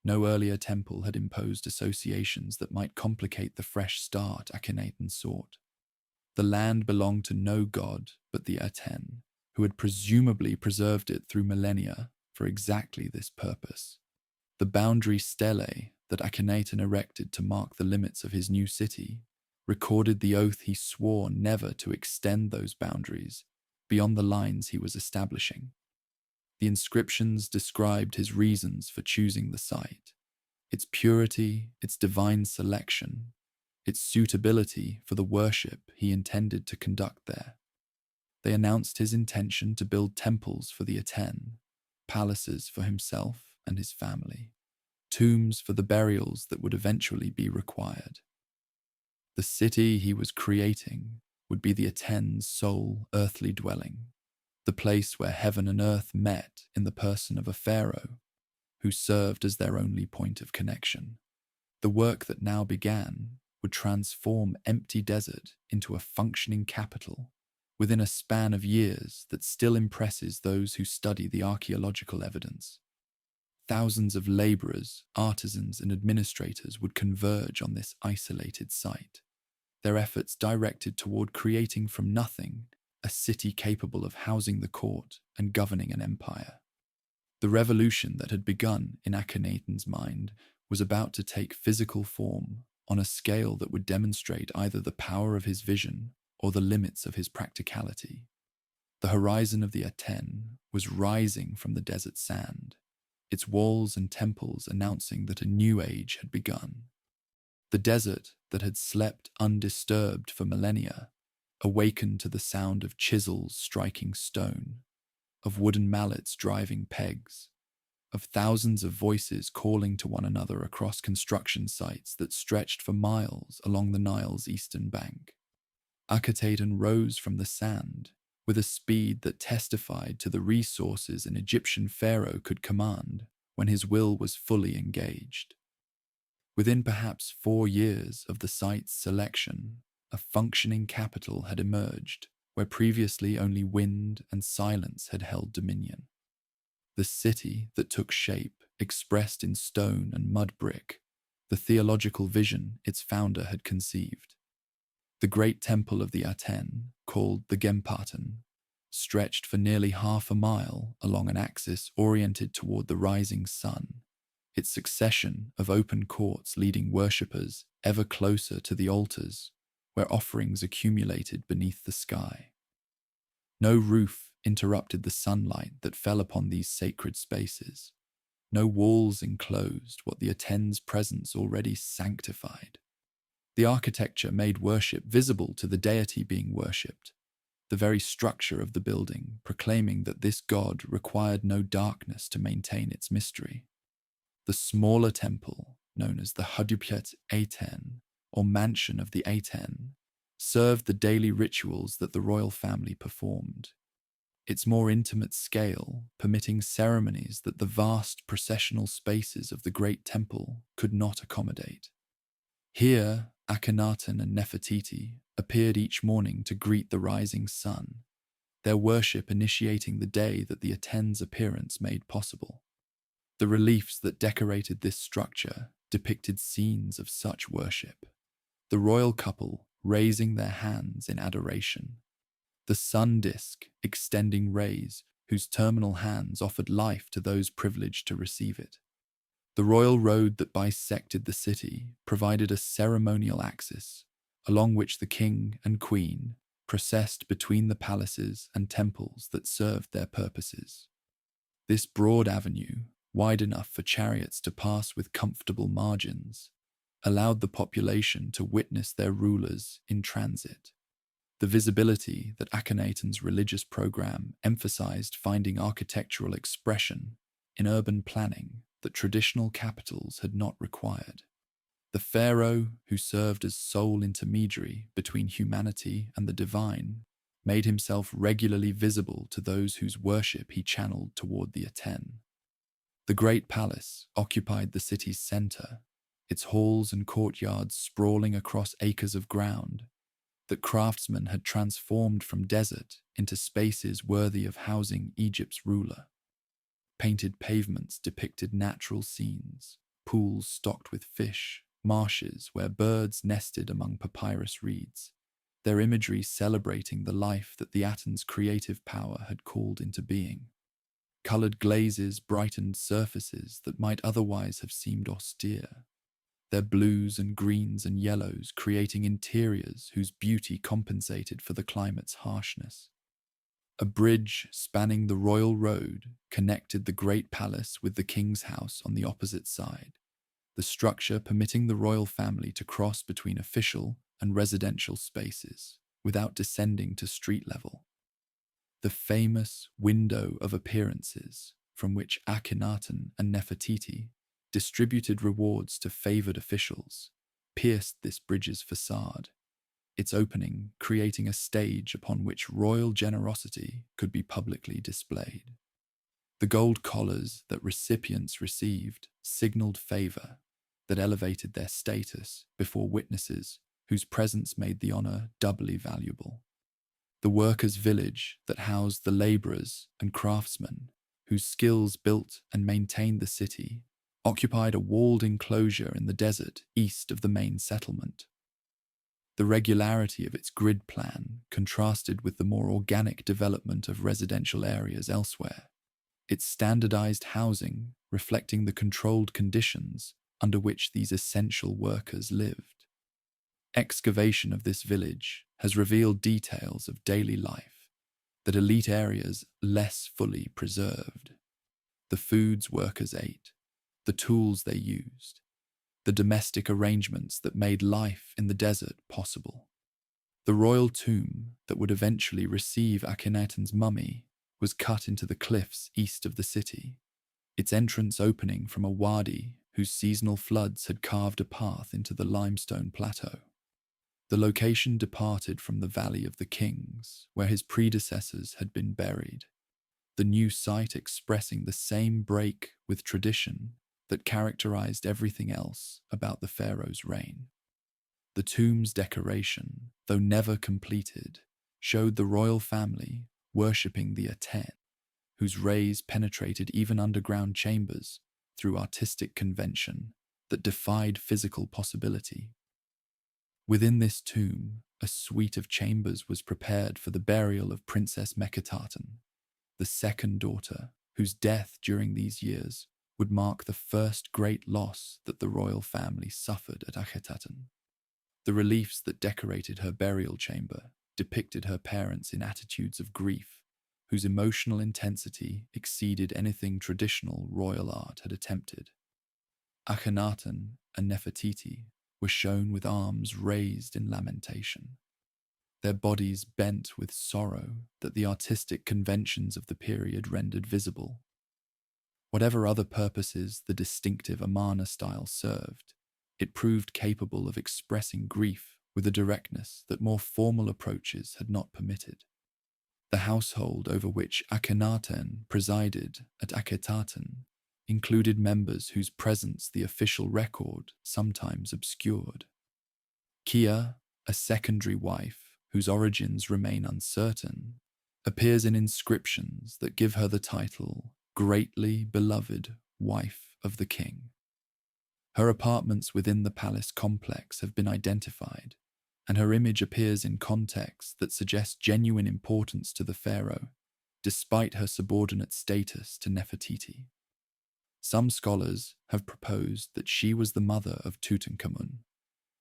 S1: No earlier temple had imposed associations that might complicate the fresh start Akhenaten sought. The land belonged to no god but the Aten, who had presumably preserved it through millennia for exactly this purpose. The boundary stele that Akhenaten erected to mark the limits of his new city recorded the oath he swore never to extend those boundaries beyond the lines he was establishing. The inscriptions described his reasons for choosing the site, its purity, its divine selection, its suitability for the worship he intended to conduct there. They announced his intention to build temples for the Aten, palaces for himself and his family, tombs for the burials that would eventually be required. The city he was creating would be the Aten's sole earthly dwelling, the place where heaven and earth met in the person of a pharaoh, who served as their only point of connection. The work that now began would transform empty desert into a functioning capital within a span of years that still impresses those who study the archaeological evidence. Thousands of laborers, artisans, and administrators would converge on this isolated site, their efforts directed toward creating from nothing a city capable of housing the court and governing an empire. The revolution that had begun in Akhenaten's mind was about to take physical form on a scale that would demonstrate either the power of his vision or the limits of his practicality. The horizon of the Aten was rising from the desert sand, its walls and temples announcing that a new age had begun. The desert that had slept undisturbed for millennia awakened to the sound of chisels striking stone, of wooden mallets driving pegs, of thousands of voices calling to one another across construction sites that stretched for miles along the Nile's eastern bank. Akhenaten rose from the sand with a speed that testified to the resources an Egyptian pharaoh could command when his will was fully engaged. Within perhaps 4 years of the site's selection, a functioning capital had emerged where previously only wind and silence had held dominion. The city that took shape, expressed in stone and mud brick, the theological vision its founder had conceived. The great temple of the Aten, called the Gleaming, stretched for nearly half a mile along an axis oriented toward the rising sun, its succession of open courts leading worshippers ever closer to the altars, where offerings accumulated beneath the sky. No roof interrupted the sunlight that fell upon these sacred spaces. No walls enclosed what the Aten's presence already sanctified. The architecture made worship visible to the deity being worshipped, the very structure of the building proclaiming that this god required no darkness to maintain its mystery. The smaller temple, known as the Haduplet Aten, or Mansion of the Aten, served the daily rituals that the royal family performed, its more intimate scale permitting ceremonies that the vast processional spaces of the great temple could not accommodate. Here, Akhenaten and Nefertiti appeared each morning to greet the rising sun, their worship initiating the day that the Aten's appearance made possible. The reliefs that decorated this structure depicted scenes of such worship, the royal couple raising their hands in adoration, the sun disk extending rays whose terminal hands offered life to those privileged to receive it. The royal road that bisected the city provided a ceremonial axis, along which the king and queen processed between the palaces and temples that served their purposes. This broad avenue, wide enough for chariots to pass with comfortable margins, allowed the population to witness their rulers in transit. The visibility that Akhenaten's religious program emphasized finding architectural expression in urban planning that traditional capitals had not required. The pharaoh, who served as sole intermediary between humanity and the divine, made himself regularly visible to those whose worship he channeled toward the Aten. The great palace occupied the city's center, its halls and courtyards sprawling across acres of ground that craftsmen had transformed from desert into spaces worthy of housing Egypt's ruler. Painted pavements depicted natural scenes, pools stocked with fish, marshes where birds nested among papyrus reeds, their imagery celebrating the life that the Aten's creative power had called into being. Colored glazes brightened surfaces that might otherwise have seemed austere, their blues and greens and yellows creating interiors whose beauty compensated for the climate's harshness. A bridge spanning the royal road connected the great palace with the king's house on the opposite side, the structure permitting the royal family to cross between official and residential spaces without descending to street level. The famous window of appearances, from which Akhenaten and Nefertiti distributed rewards to favored officials, pierced this bridge's facade, its opening creating a stage upon which royal generosity could be publicly displayed. The gold collars that recipients received signaled favor that elevated their status before witnesses whose presence made the honor doubly valuable. The workers' village that housed the laborers and craftsmen whose skills built and maintained the city occupied a walled enclosure in the desert east of the main settlement. The regularity of its grid plan contrasted with the more organic development of residential areas elsewhere, its standardized housing reflecting the controlled conditions under which these essential workers lived. Excavation of this village has revealed details of daily life that elite areas less fully preserved. The foods workers ate, the tools they used, the domestic arrangements that made life in the desert possible. The royal tomb that would eventually receive Akhenaten's mummy was cut into the cliffs east of the city, its entrance opening from a wadi whose seasonal floods had carved a path into the limestone plateau. The location departed from the Valley of the Kings, where his predecessors had been buried, the new site expressing the same break with tradition that characterized everything else about the pharaoh's reign. The tomb's decoration, though never completed, showed the royal family worshipping the Aten, whose rays penetrated even underground chambers through artistic convention that defied physical possibility. Within this tomb, a suite of chambers was prepared for the burial of Princess Akhenaten, the second daughter, whose death during these years would mark the first great loss that the royal family suffered at Akhenaten. The reliefs that decorated her burial chamber depicted her parents in attitudes of grief, whose emotional intensity exceeded anything traditional royal art had attempted. Akhenaten and Nefertiti were shown with arms raised in lamentation, their bodies bent with sorrow that the artistic conventions of the period rendered visible. Whatever other purposes the distinctive Amarna style served, it proved capable of expressing grief with a directness that more formal approaches had not permitted. The household over which Akhenaten presided at Akhenaten included members whose presence the official record sometimes obscured. Kia, a secondary wife whose origins remain uncertain, appears in inscriptions that give her the title Greatly Beloved Wife of the King. Her apartments within the palace complex have been identified, and her image appears in contexts that suggest genuine importance to the pharaoh, despite her subordinate status to Nefertiti. Some scholars have proposed that she was the mother of Tutankhamun,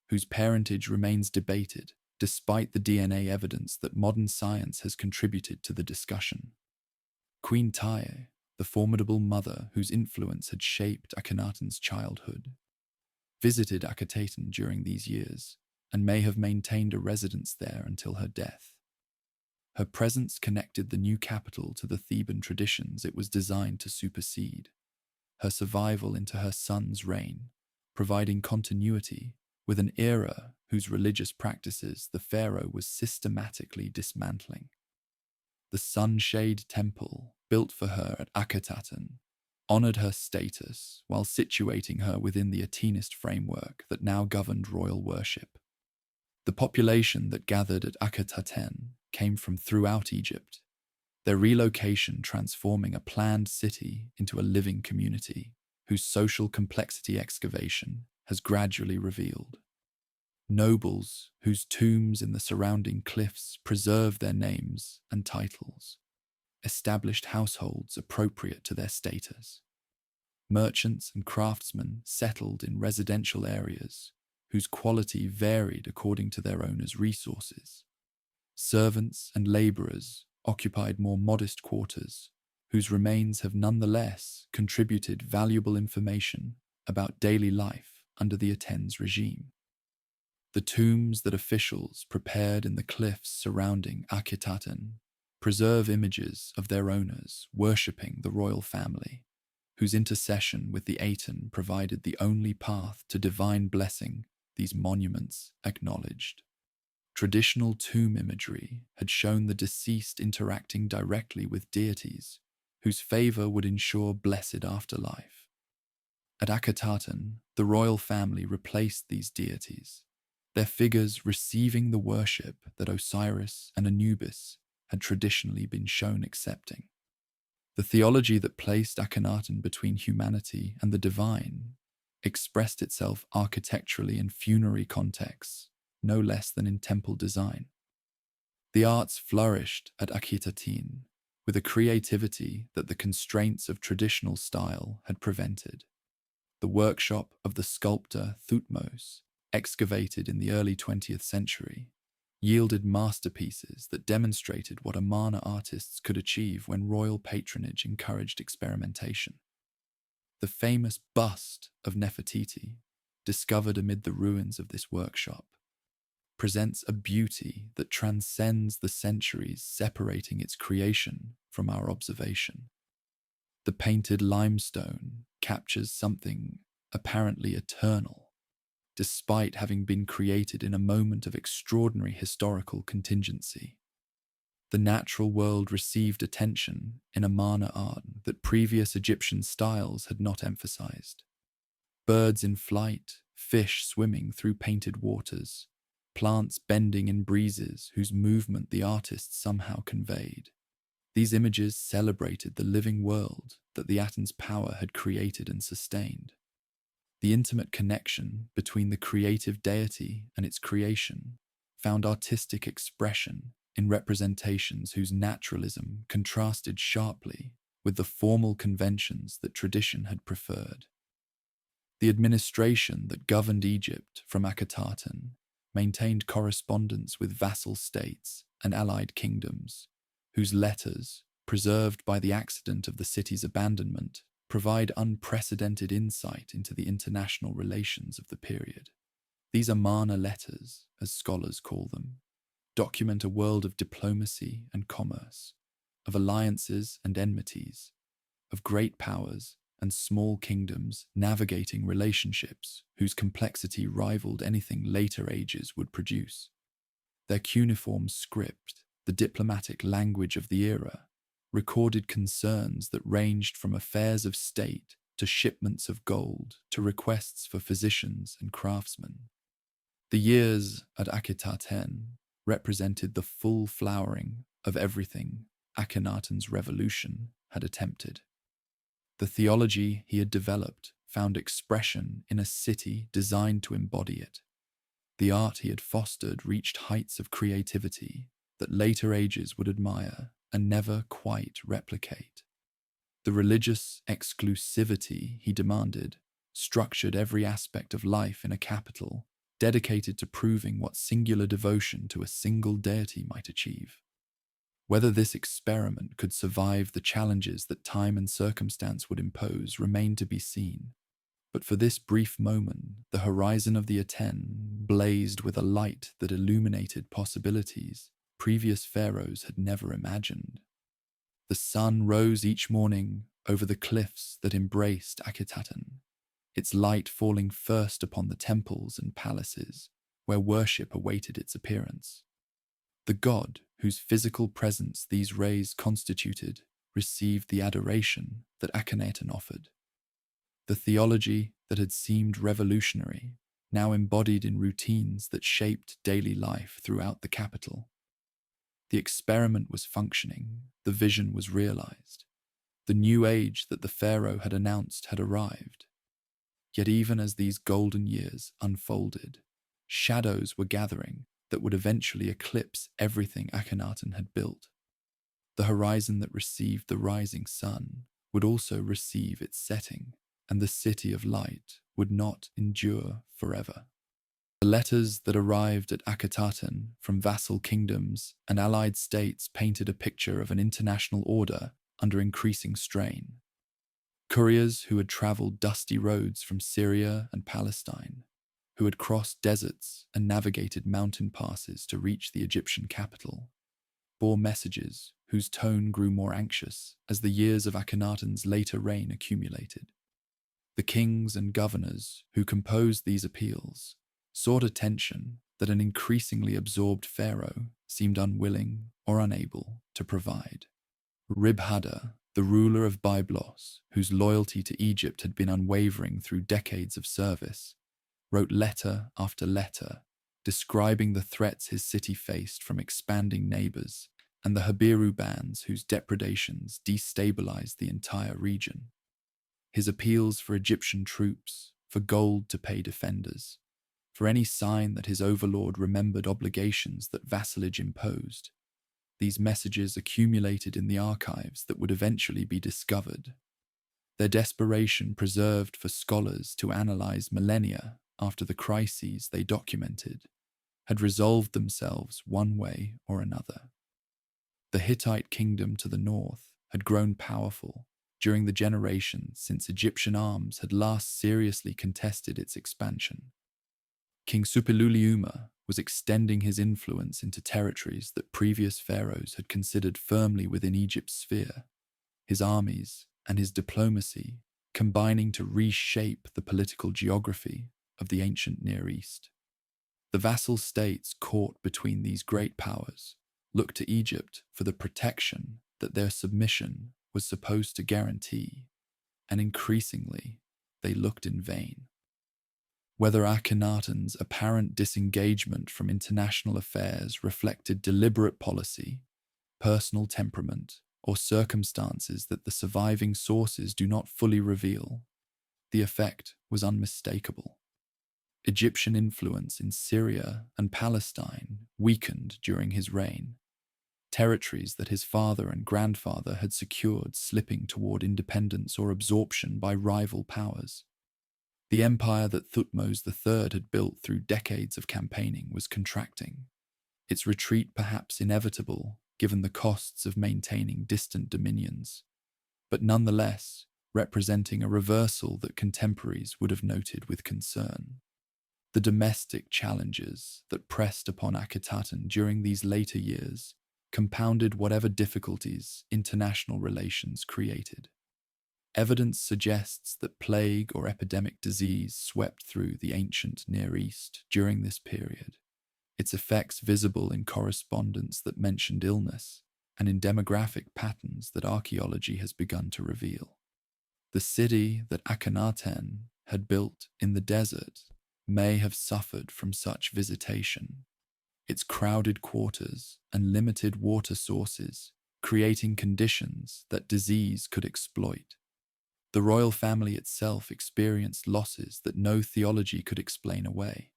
S1: whose parentage remains debated despite the DNA evidence that modern science has contributed to the discussion. Queen Taye, the formidable mother whose influence had shaped Akhenaten's childhood, visited Akhenaten during these years and may have maintained a residence there until her death. Her presence connected the new capital to the Theban traditions it was designed to supersede, her survival into her son's reign, providing continuity with an era whose religious practices the pharaoh was systematically dismantling. The sunshade temple, built for her at Akhenaten, honored her status while situating her within the Atenist framework that now governed royal worship. The population that gathered at Akhenaten came from throughout Egypt, their relocation transforming a planned city into a living community whose social complexity excavation has gradually revealed. Nobles whose tombs in the surrounding cliffs preserve their names and titles, established households appropriate to their status. Merchants and craftsmen settled in residential areas whose quality varied according to their owners' resources. Servants and labourers occupied more modest quarters, whose remains have nonetheless contributed valuable information about daily life under the Athens regime. The tombs that officials prepared in the cliffs surrounding Akhenaten preserve images of their owners worshipping the royal family, whose intercession with the Aten provided the only path to divine blessing these monuments acknowledged. Traditional tomb imagery had shown the deceased interacting directly with deities, whose favour would ensure blessed afterlife. At Akhenaten, the royal family replaced these deities, their figures receiving the worship that Osiris and Anubis had traditionally been shown accepting. The theology that placed Akhenaten between humanity and the divine expressed itself architecturally in funerary contexts, no less than in temple design. The arts flourished at Akhenaten with a creativity that the constraints of traditional style had prevented. The workshop of the sculptor Thutmose, excavated in the early 20th century, yielded masterpieces that demonstrated what Amarna artists could achieve when royal patronage encouraged experimentation. The famous bust of Nefertiti, discovered amid the ruins of this workshop, presents a beauty that transcends the centuries separating its creation from our observation. The painted limestone captures something apparently eternal, despite having been created in a moment of extraordinary historical contingency. The natural world received attention in Amarna art that previous Egyptian styles had not emphasized. Birds in flight, fish swimming through painted waters, plants bending in breezes whose movement the artist somehow conveyed. These images celebrated the living world that the Aten's power had created and sustained. The intimate connection between the creative deity and its creation found artistic expression in representations whose naturalism contrasted sharply with the formal conventions that tradition had preferred. The administration that governed Egypt from Akhenaten maintained correspondence with vassal states and allied kingdoms, whose letters, preserved by the accident of the city's abandonment, provide unprecedented insight into the international relations of the period. These Amarna letters, as scholars call them, document a world of diplomacy and commerce, of alliances and enmities, of great powers and small kingdoms navigating relationships whose complexity rivaled anything later ages would produce. Their cuneiform script, the diplomatic language of the era, recorded concerns that ranged from affairs of state to shipments of gold to requests for physicians and craftsmen. The years at Akhenaten represented the full flowering of everything Akhenaten's revolution had attempted. The theology he had developed found expression in a city designed to embody it. The art he had fostered reached heights of creativity that later ages would admire and never quite replicate. The religious exclusivity he demanded structured every aspect of life in a capital dedicated to proving what singular devotion to a single deity might achieve. Whether this experiment could survive the challenges that time and circumstance would impose remained to be seen. But for this brief moment, the horizon of the Aten blazed with a light that illuminated possibilities previous pharaohs had never imagined. The sun rose each morning over the cliffs that embraced Akhenaten, its light falling first upon the temples and palaces where worship awaited its appearance. The god whose physical presence these rays constituted received the adoration that Akhenaten offered. The theology that had seemed revolutionary, now embodied in routines that shaped daily life throughout the capital. The experiment was functioning, the vision was realized. The new age that the pharaoh had announced had arrived. Yet even as these golden years unfolded, shadows were gathering that would eventually eclipse everything Akhenaten had built. The horizon that received the rising sun would also receive its setting, and the city of light would not endure forever. The letters that arrived at Akhenaten from vassal kingdoms and allied states painted a picture of an international order under increasing strain. Couriers who had traveled dusty roads from Syria and Palestine, who had crossed deserts and navigated mountain passes to reach the Egyptian capital, bore messages whose tone grew more anxious as the years of Akhenaten's later reign accumulated. The kings and governors who composed these appeals sought attention that an increasingly absorbed pharaoh seemed unwilling or unable to provide. Ribhadda, the ruler of Byblos, whose loyalty to Egypt had been unwavering through decades of service, wrote letter after letter describing the threats his city faced from expanding neighbors and the Habiru bands whose depredations destabilized the entire region. His appeals for Egyptian troops, for gold to pay defenders, for any sign that his overlord remembered obligations that vassalage imposed. These messages accumulated in the archives that would eventually be discovered. Their desperation preserved for scholars to analyze millennia after the crises they documented had resolved themselves one way or another. The Hittite kingdom to the north had grown powerful during the generations since Egyptian arms had last seriously contested its expansion. King Suppiluliuma was extending his influence into territories that previous pharaohs had considered firmly within Egypt's sphere, his armies and his diplomacy combining to reshape the political geography of the ancient Near East. The vassal states caught between these great powers looked to Egypt for the protection that their submission was supposed to guarantee, and increasingly they looked in vain. Whether Akhenaten's apparent disengagement from international affairs reflected deliberate policy, personal temperament, or circumstances that the surviving sources do not fully reveal, the effect was unmistakable. Egyptian influence in Syria and Palestine weakened during his reign, territories that his father and grandfather had secured slipping toward independence or absorption by rival powers. The empire that Thutmose III had built through decades of campaigning was contracting, its retreat perhaps inevitable given the costs of maintaining distant dominions, but nonetheless representing a reversal that contemporaries would have noted with concern. The domestic challenges that pressed upon Akhenaten during these later years compounded whatever difficulties international relations created. Evidence suggests that plague or epidemic disease swept through the ancient Near East during this period, its effects visible in correspondence that mentioned illness and in demographic patterns that archaeology has begun to reveal. The city that Akhenaten had built in the desert may have suffered from such visitation, its crowded quarters and limited water sources creating conditions that disease could exploit. The royal family itself experienced losses that no theology could explain away.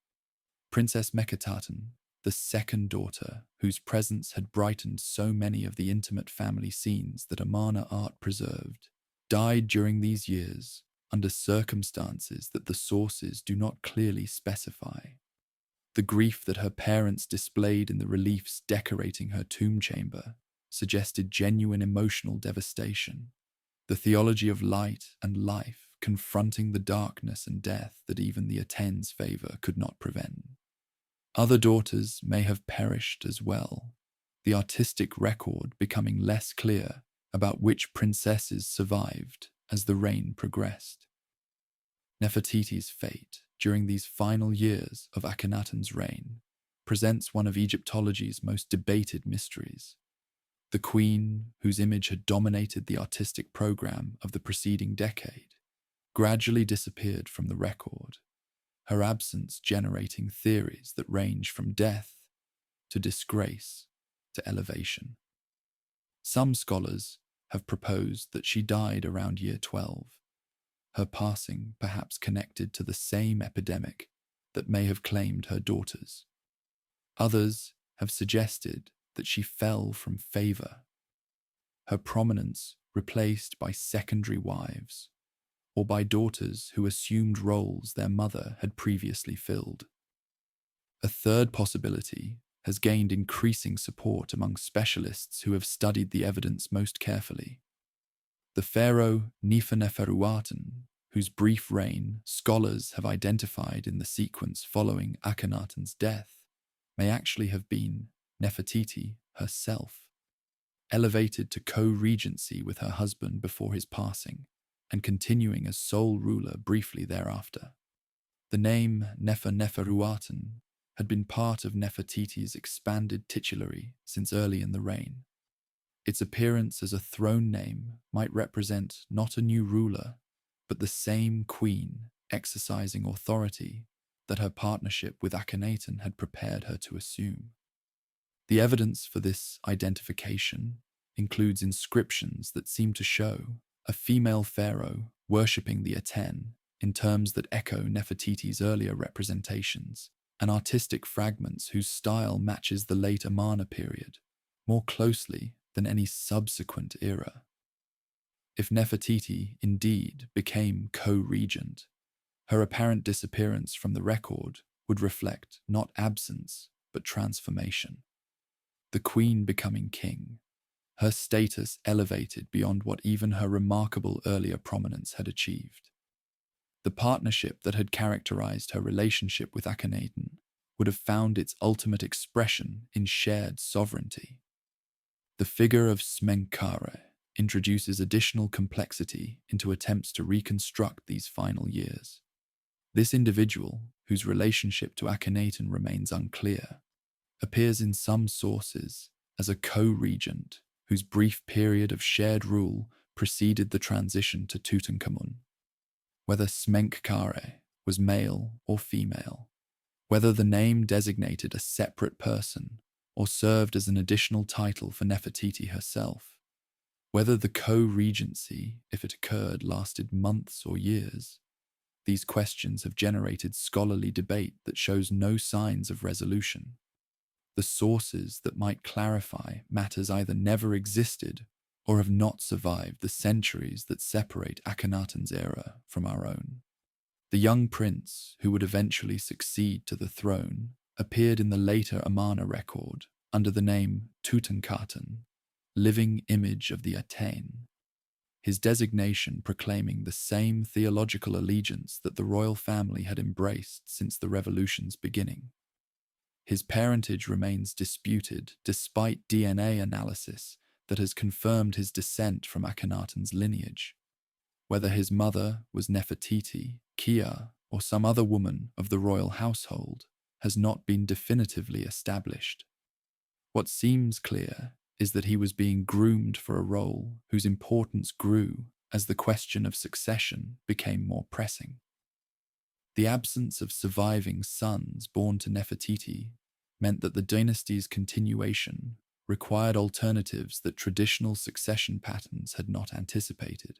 S1: Princess Meketaten, the second daughter, whose presence had brightened so many of the intimate family scenes that Amarna art preserved, died during these years under circumstances that the sources do not clearly specify. The grief that her parents displayed in the reliefs decorating her tomb chamber suggested genuine emotional devastation, the theology of light and life confronting the darkness and death that even the Aten's favor could not prevent. Other daughters may have perished as well, the artistic record becoming less clear about which princesses survived as the reign progressed. Nefertiti's fate during these final years of Akhenaten's reign presents one of Egyptology's most debated mysteries. The queen, whose image had dominated the artistic program of the preceding decade, gradually disappeared from the record, her absence generating theories that range from death to disgrace to elevation. Some scholars have proposed that she died around year 12, her passing perhaps connected to the same epidemic that may have claimed her daughters. Others have suggested that she fell from favor, her prominence replaced by secondary wives, or by daughters who assumed roles their mother had previously filled. A third possibility has gained increasing support among specialists who have studied the evidence most carefully. The pharaoh Neferuaten, whose brief reign scholars have identified in the sequence following Akhenaten's death, may actually have been Nefertiti herself, elevated to co-regency with her husband before his passing, and continuing as sole ruler briefly thereafter. The name Neferuaten had been part of Nefertiti's expanded titulary since early in the reign. Its appearance as a throne name might represent not a new ruler, but the same queen exercising authority that her partnership with Akhenaten had prepared her to assume. The evidence for this identification includes inscriptions that seem to show a female pharaoh worshipping the Aten in terms that echo Nefertiti's earlier representations, and artistic fragments whose style matches the late Amarna period more closely than any subsequent era. If Nefertiti indeed became co-regent, her apparent disappearance from the record would reflect not absence but transformation. The queen becoming king, her status elevated beyond what even her remarkable earlier prominence had achieved. The partnership that had characterized her relationship with Akhenaten would have found its ultimate expression in shared sovereignty. The figure of Smenkhare introduces additional complexity into attempts to reconstruct these final years. This individual, whose relationship to Akhenaten remains unclear, appears in some sources as a co-regent whose brief period of shared rule preceded the transition to Tutankhamun. Whether Smenkhare was male or female, whether the name designated a separate person or served as an additional title for Nefertiti herself, whether the co-regency, if it occurred, lasted months or years, these questions have generated scholarly debate that shows no signs of resolution. The sources that might clarify matters either never existed or have not survived the centuries that separate Akhenaten's era from our own. The young prince, who would eventually succeed to the throne, appeared in the later Amarna record under the name Tutankhaten, living image of the Aten. his designation proclaiming the same theological allegiance that the royal family had embraced since the revolution's beginning. His parentage remains disputed despite DNA analysis that has confirmed his descent from Akhenaten's lineage. Whether his mother was Nefertiti, Kia, or some other woman of the royal household has not been definitively established. What seems clear is that he was being groomed for a role whose importance grew as the question of succession became more pressing. The absence of surviving sons born to Nefertiti meant that the dynasty's continuation required alternatives that traditional succession patterns had not anticipated.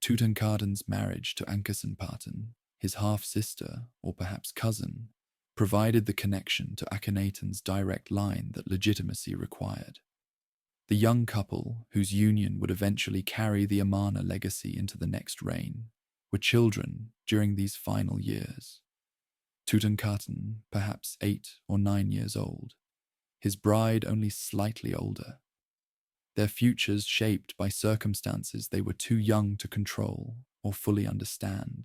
S1: Tutankhaten's marriage to Ankhesenaten, his half-sister or perhaps cousin, provided the connection to Akhenaten's direct line that legitimacy required. The young couple, whose union would eventually carry the Amarna legacy into the next reign, were children during these final years. Tutankhaten, perhaps 8 or 9 years old, his bride only slightly older. Their futures shaped by circumstances they were too young to control or fully understand.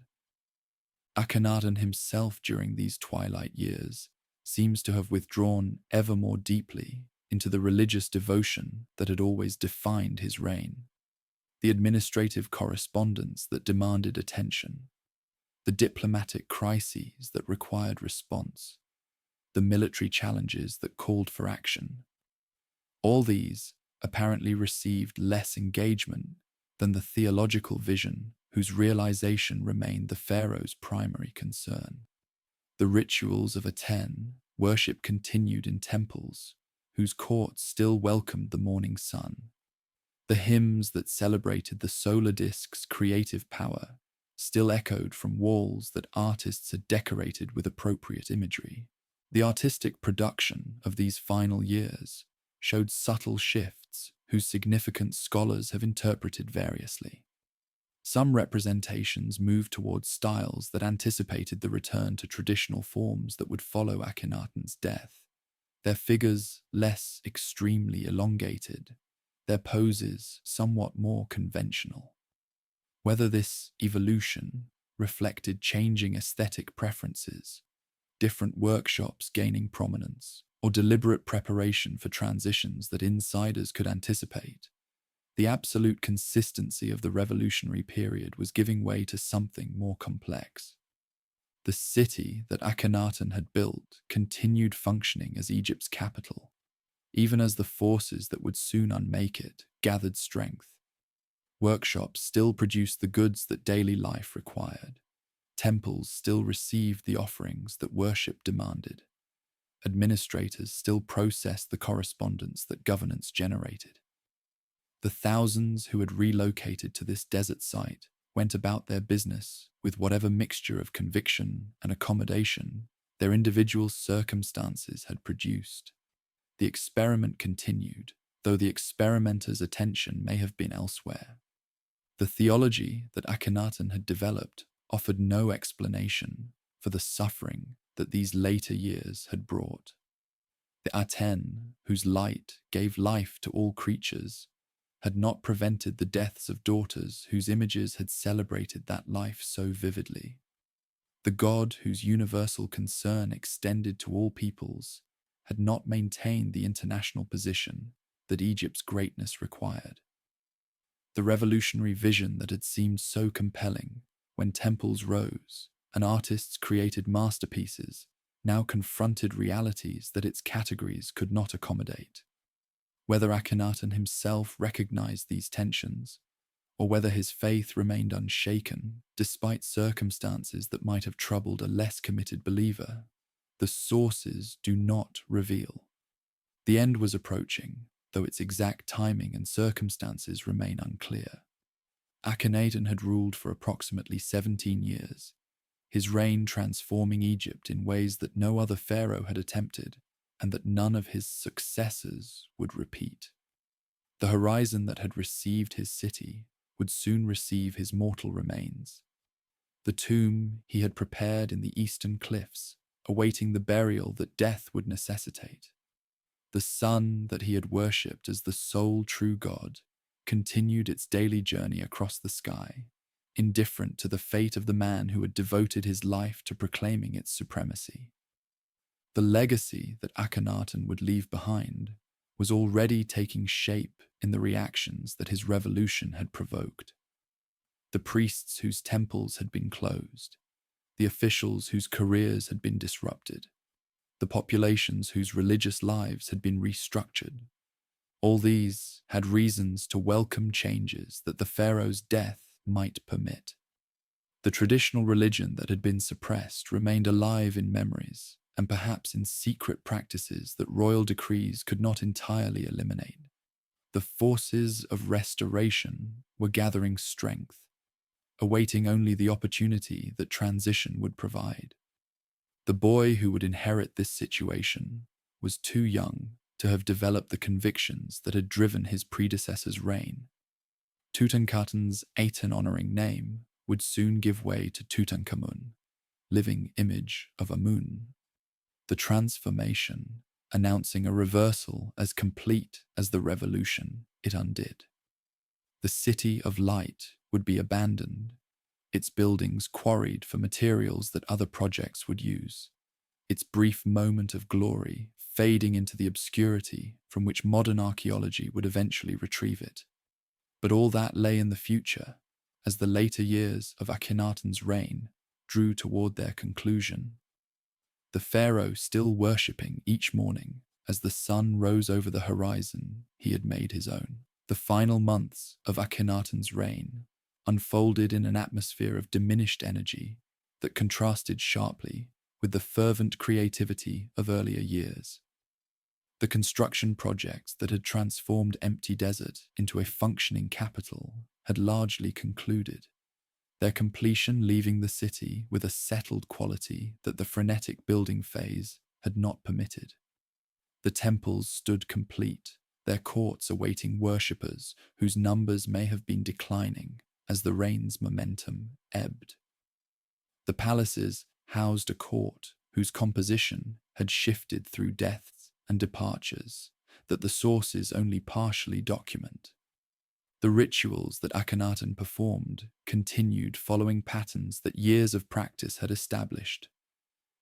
S1: Akhenaten himself during these twilight years seems to have withdrawn ever more deeply into the religious devotion that had always defined his reign. The administrative correspondence that demanded attention, the diplomatic crises that required response, the military challenges that called for action. All these apparently received less engagement than the theological vision whose realization remained the pharaoh's primary concern. The rituals of Aten worship continued in temples, whose courts still welcomed the morning sun. The hymns that celebrated the solar disk's creative power still echoed from walls that artists had decorated with appropriate imagery. The artistic production of these final years showed subtle shifts whose significance scholars have interpreted variously. Some representations moved towards styles that anticipated the return to traditional forms that would follow Akhenaten's death, their figures less extremely elongated, their poses somewhat more conventional. Whether this evolution reflected changing aesthetic preferences, different workshops gaining prominence, or deliberate preparation for transitions that insiders could anticipate, the absolute consistency of the revolutionary period was giving way to something more complex. The city that Akhenaten had built continued functioning as Egypt's capital, even as the forces that would soon unmake it gathered strength. Workshops still produced the goods that daily life required. Temples still received the offerings that worship demanded. Administrators still processed the correspondence that governance generated. The thousands who had relocated to this desert site went about their business with whatever mixture of conviction and accommodation their individual circumstances had produced. The experiment continued, though the experimenter's attention may have been elsewhere. The theology that Akhenaten had developed offered no explanation for the suffering that these later years had brought. The Aten, whose light gave life to all creatures, had not prevented the deaths of daughters whose images had celebrated that life so vividly. The God whose universal concern extended to all peoples had not maintained the international position that Egypt's greatness required. The revolutionary vision that had seemed so compelling when temples rose and artists created masterpieces now confronted realities that its categories could not accommodate. Whether Akhenaten himself recognized these tensions, or whether his faith remained unshaken despite circumstances that might have troubled a less committed believer, the sources do not reveal. The end was approaching, though its exact timing and circumstances remain unclear. Akhenaten had ruled for approximately 17 years, his reign transforming Egypt in ways that no other pharaoh had attempted, and that none of his successors would repeat. The horizon that had received his city would soon receive his mortal remains. The tomb he had prepared in the eastern cliffs, awaiting the burial that death would necessitate. The sun that he had worshipped as the sole true God, continued its daily journey across the sky, indifferent to the fate of the man who had devoted his life to proclaiming its supremacy. The legacy that Akhenaten would leave behind was already taking shape in the reactions that his revolution had provoked. The priests whose temples had been closed, the officials whose careers had been disrupted, the populations whose religious lives had been restructured. All these had reasons to welcome changes that the pharaoh's death might permit. The traditional religion that had been suppressed remained alive in memories and perhaps in secret practices that royal decrees could not entirely eliminate. The forces of restoration were gathering strength, awaiting only the opportunity that transition would provide. The boy who would inherit this situation was too young to have developed the convictions that had driven his predecessor's reign. Tutankhaten's Aten-honoring name would soon give way to Tutankhamun, living image of Amun. The transformation, announcing a reversal as complete as the revolution it undid. The city of light would be abandoned, its buildings quarried for materials that other projects would use, its brief moment of glory fading into the obscurity from which modern archaeology would eventually retrieve it. But all that lay in the future, as the later years of Akhenaten's reign drew toward their conclusion. The pharaoh still worshipping each morning as the sun rose over the horizon he had made his own. The final months of Akhenaten's reign unfolded in an atmosphere of diminished energy that contrasted sharply with the fervent creativity of earlier years. The construction projects that had transformed empty desert into a functioning capital had largely concluded, their completion leaving the city with a settled quality that the frenetic building phase had not permitted. The temples stood complete, their courts awaiting worshippers whose numbers may have been declining as the reign's momentum ebbed. The palaces housed a court whose composition had shifted through deaths and departures that the sources only partially document. The rituals that Akhenaten performed continued following patterns that years of practice had established,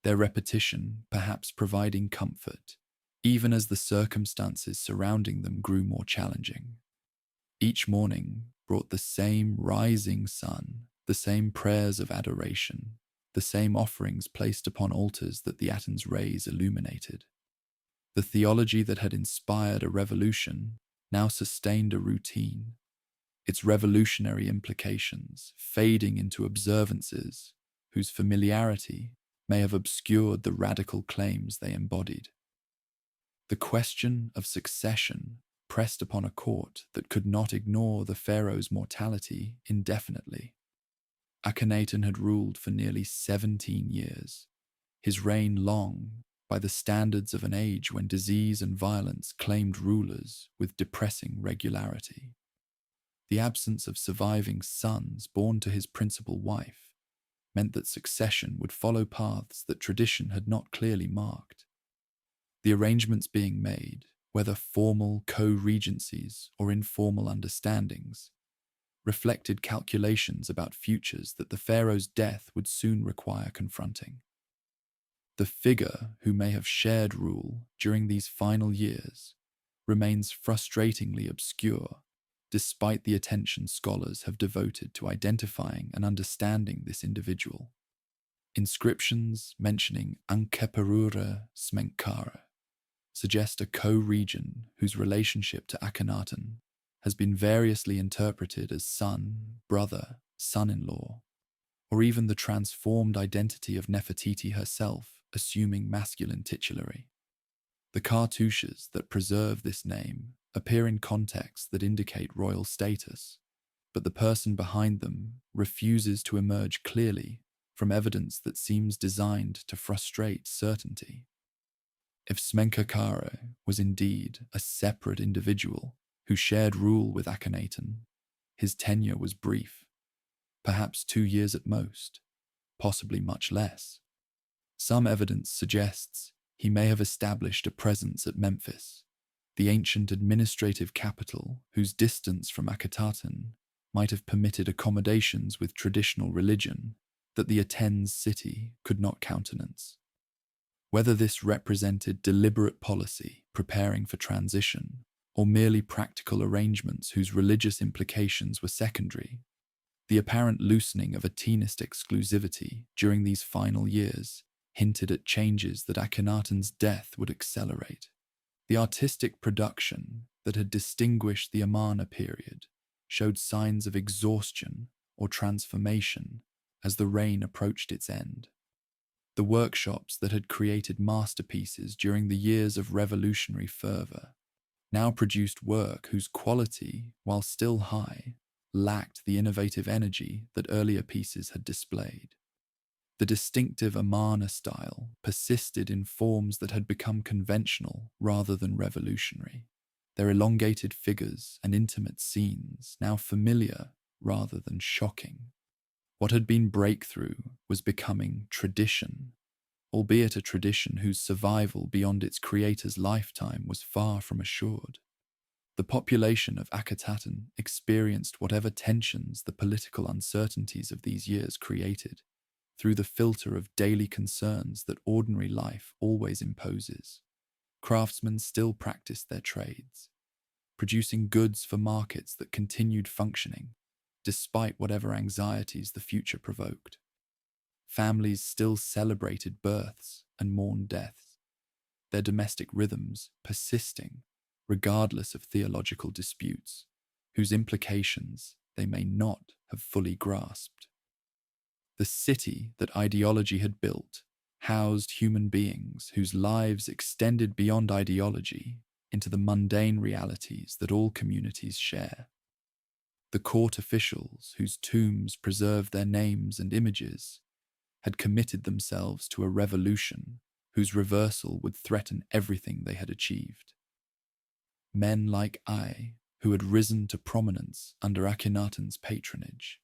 S1: their repetition perhaps providing comfort, even as the circumstances surrounding them grew more challenging. Each morning brought the same rising sun, the same prayers of adoration, the same offerings placed upon altars that the Aten's rays illuminated. The theology that had inspired a revolution now sustained a routine, its revolutionary implications fading into observances whose familiarity may have obscured the radical claims they embodied. The question of succession pressed upon a court that could not ignore the pharaoh's mortality indefinitely. Akhenaten had ruled for nearly 17 years, his reign long by the standards of an age when disease and violence claimed rulers with depressing regularity. The absence of surviving sons born to his principal wife meant that succession would follow paths that tradition had not clearly marked. The arrangements being made, whether formal co-regencies or informal understandings, reflected calculations about futures that the pharaoh's death would soon require confronting. The figure who may have shared rule during these final years remains frustratingly obscure, despite the attention scholars have devoted to identifying and understanding this individual. Inscriptions mentioning Ankeperura Smenkhara suggest a co-regent whose relationship to Akhenaten has been variously interpreted as son, brother, son-in-law, or even the transformed identity of Nefertiti herself assuming masculine titulary. The cartouches that preserve this name appear in contexts that indicate royal status, but the person behind them refuses to emerge clearly from evidence that seems designed to frustrate certainty. If Smenkhkare was indeed a separate individual who shared rule with Akhenaten, his tenure was brief, perhaps 2 years at most, possibly much less. Some evidence suggests he may have established a presence at Memphis, the ancient administrative capital, whose distance from Akhenaten might have permitted accommodations with traditional religion that the Athens city could not countenance. Whether this represented deliberate policy preparing for transition, or merely practical arrangements whose religious implications were secondary, the apparent loosening of Athenist exclusivity during these final years hinted at changes that Akhenaten's death would accelerate. The artistic production that had distinguished the Amarna period showed signs of exhaustion or transformation as the reign approached its end. The workshops that had created masterpieces during the years of revolutionary fervor now produced work whose quality, while still high, lacked the innovative energy that earlier pieces had displayed. The distinctive Amarna style persisted in forms that had become conventional rather than revolutionary, their elongated figures and intimate scenes now familiar rather than shocking. What had been breakthrough was becoming tradition, albeit a tradition whose survival beyond its creator's lifetime was far from assured. The population of Akhenaten experienced whatever tensions the political uncertainties of these years created through the filter of daily concerns that ordinary life always imposes. Craftsmen still practiced their trades, producing goods for markets that continued functioning, despite whatever anxieties the future provoked. Families still celebrated births and mourned deaths, their domestic rhythms persisting regardless of theological disputes, whose implications they may not have fully grasped. The city that ideology had built housed human beings whose lives extended beyond ideology into the mundane realities that all communities share. The court officials whose tombs preserved their names and images had committed themselves to a revolution whose reversal would threaten everything they had achieved. Men like I, who had risen to prominence under Akhenaten's patronage,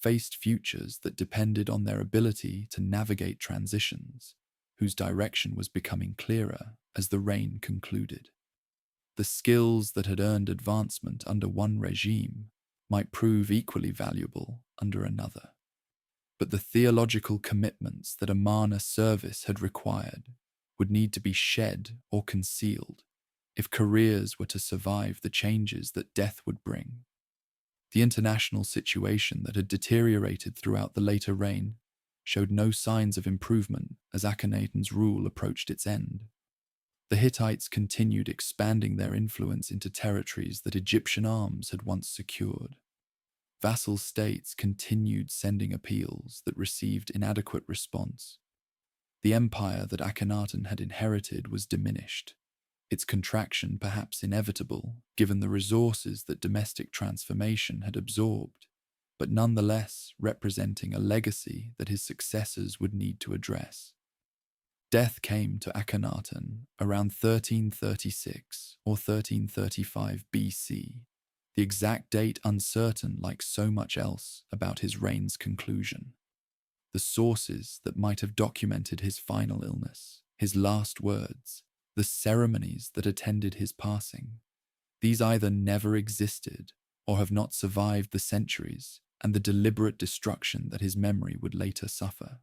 S1: faced futures that depended on their ability to navigate transitions, whose direction was becoming clearer as the reign concluded. The skills that had earned advancement under one regime might prove equally valuable under another. But the theological commitments that Amarna service had required would need to be shed or concealed if careers were to survive the changes that death would bring. The international situation that had deteriorated throughout the later reign showed no signs of improvement as Akhenaten's rule approached its end. The Hittites continued expanding their influence into territories that Egyptian arms had once secured. Vassal states continued sending appeals that received inadequate response. The empire that Akhenaten had inherited was diminished, its contraction perhaps inevitable given the resources that domestic transformation had absorbed, but nonetheless representing a legacy that his successors would need to address. Death came to Akhenaten around 1336 or 1335 BC, the exact date uncertain like so much else about his reign's conclusion. The sources that might have documented his final illness, his last words, the ceremonies that attended his passing, these either never existed or have not survived the centuries and the deliberate destruction that his memory would later suffer.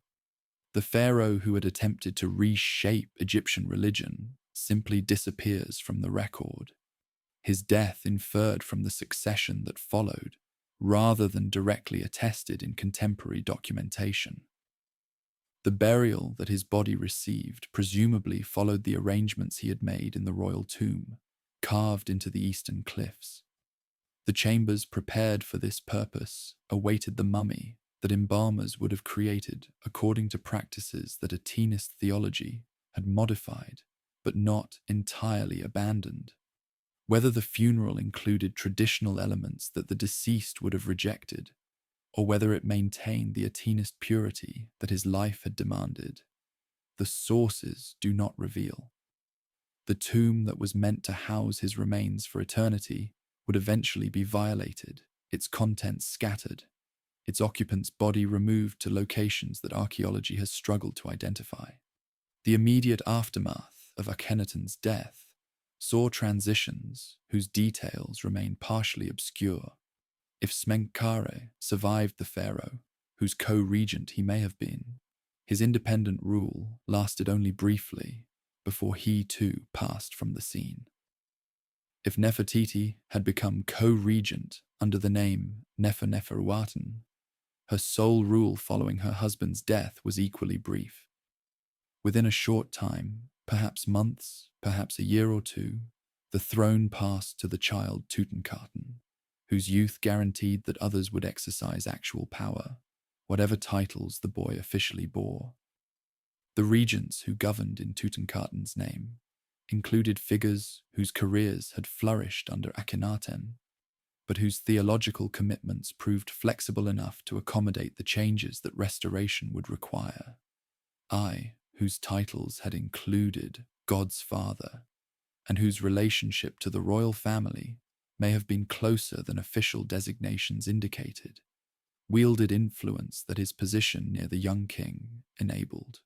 S1: The pharaoh who had attempted to reshape Egyptian religion simply disappears from the record, his death inferred from the succession that followed, rather than directly attested in contemporary documentation. The burial that his body received presumably followed the arrangements he had made in the royal tomb, carved into the eastern cliffs. The chambers prepared for this purpose awaited the mummy that embalmers would have created according to practices that Athenist theology had modified, but not entirely abandoned. Whether the funeral included traditional elements that the deceased would have rejected, or whether it maintained the Athenist purity that his life had demanded, the sources do not reveal. The tomb that was meant to house his remains for eternity would eventually be violated, its contents scattered, its occupant's body removed to locations that archaeology has struggled to identify. The immediate aftermath of Akhenaten's death saw transitions whose details remain partially obscure. If Smenkhare survived the pharaoh, whose co-regent he may have been, his independent rule lasted only briefly before he too passed from the scene. If Nefertiti had become co-regent under the name Neferneferuaten, her sole rule following her husband's death was equally brief. Within a short time, perhaps months, perhaps a year or two, the throne passed to the child Tutankhaten, whose youth guaranteed that others would exercise actual power, whatever titles the boy officially bore. The regents who governed in Tutankhaten's name included figures whose careers had flourished under Akhenaten, but whose theological commitments proved flexible enough to accommodate the changes that restoration would require. Whose titles had included God's Father, and whose relationship to the royal family may have been closer than official designations indicated, wielded influence that his position near the young king enabled.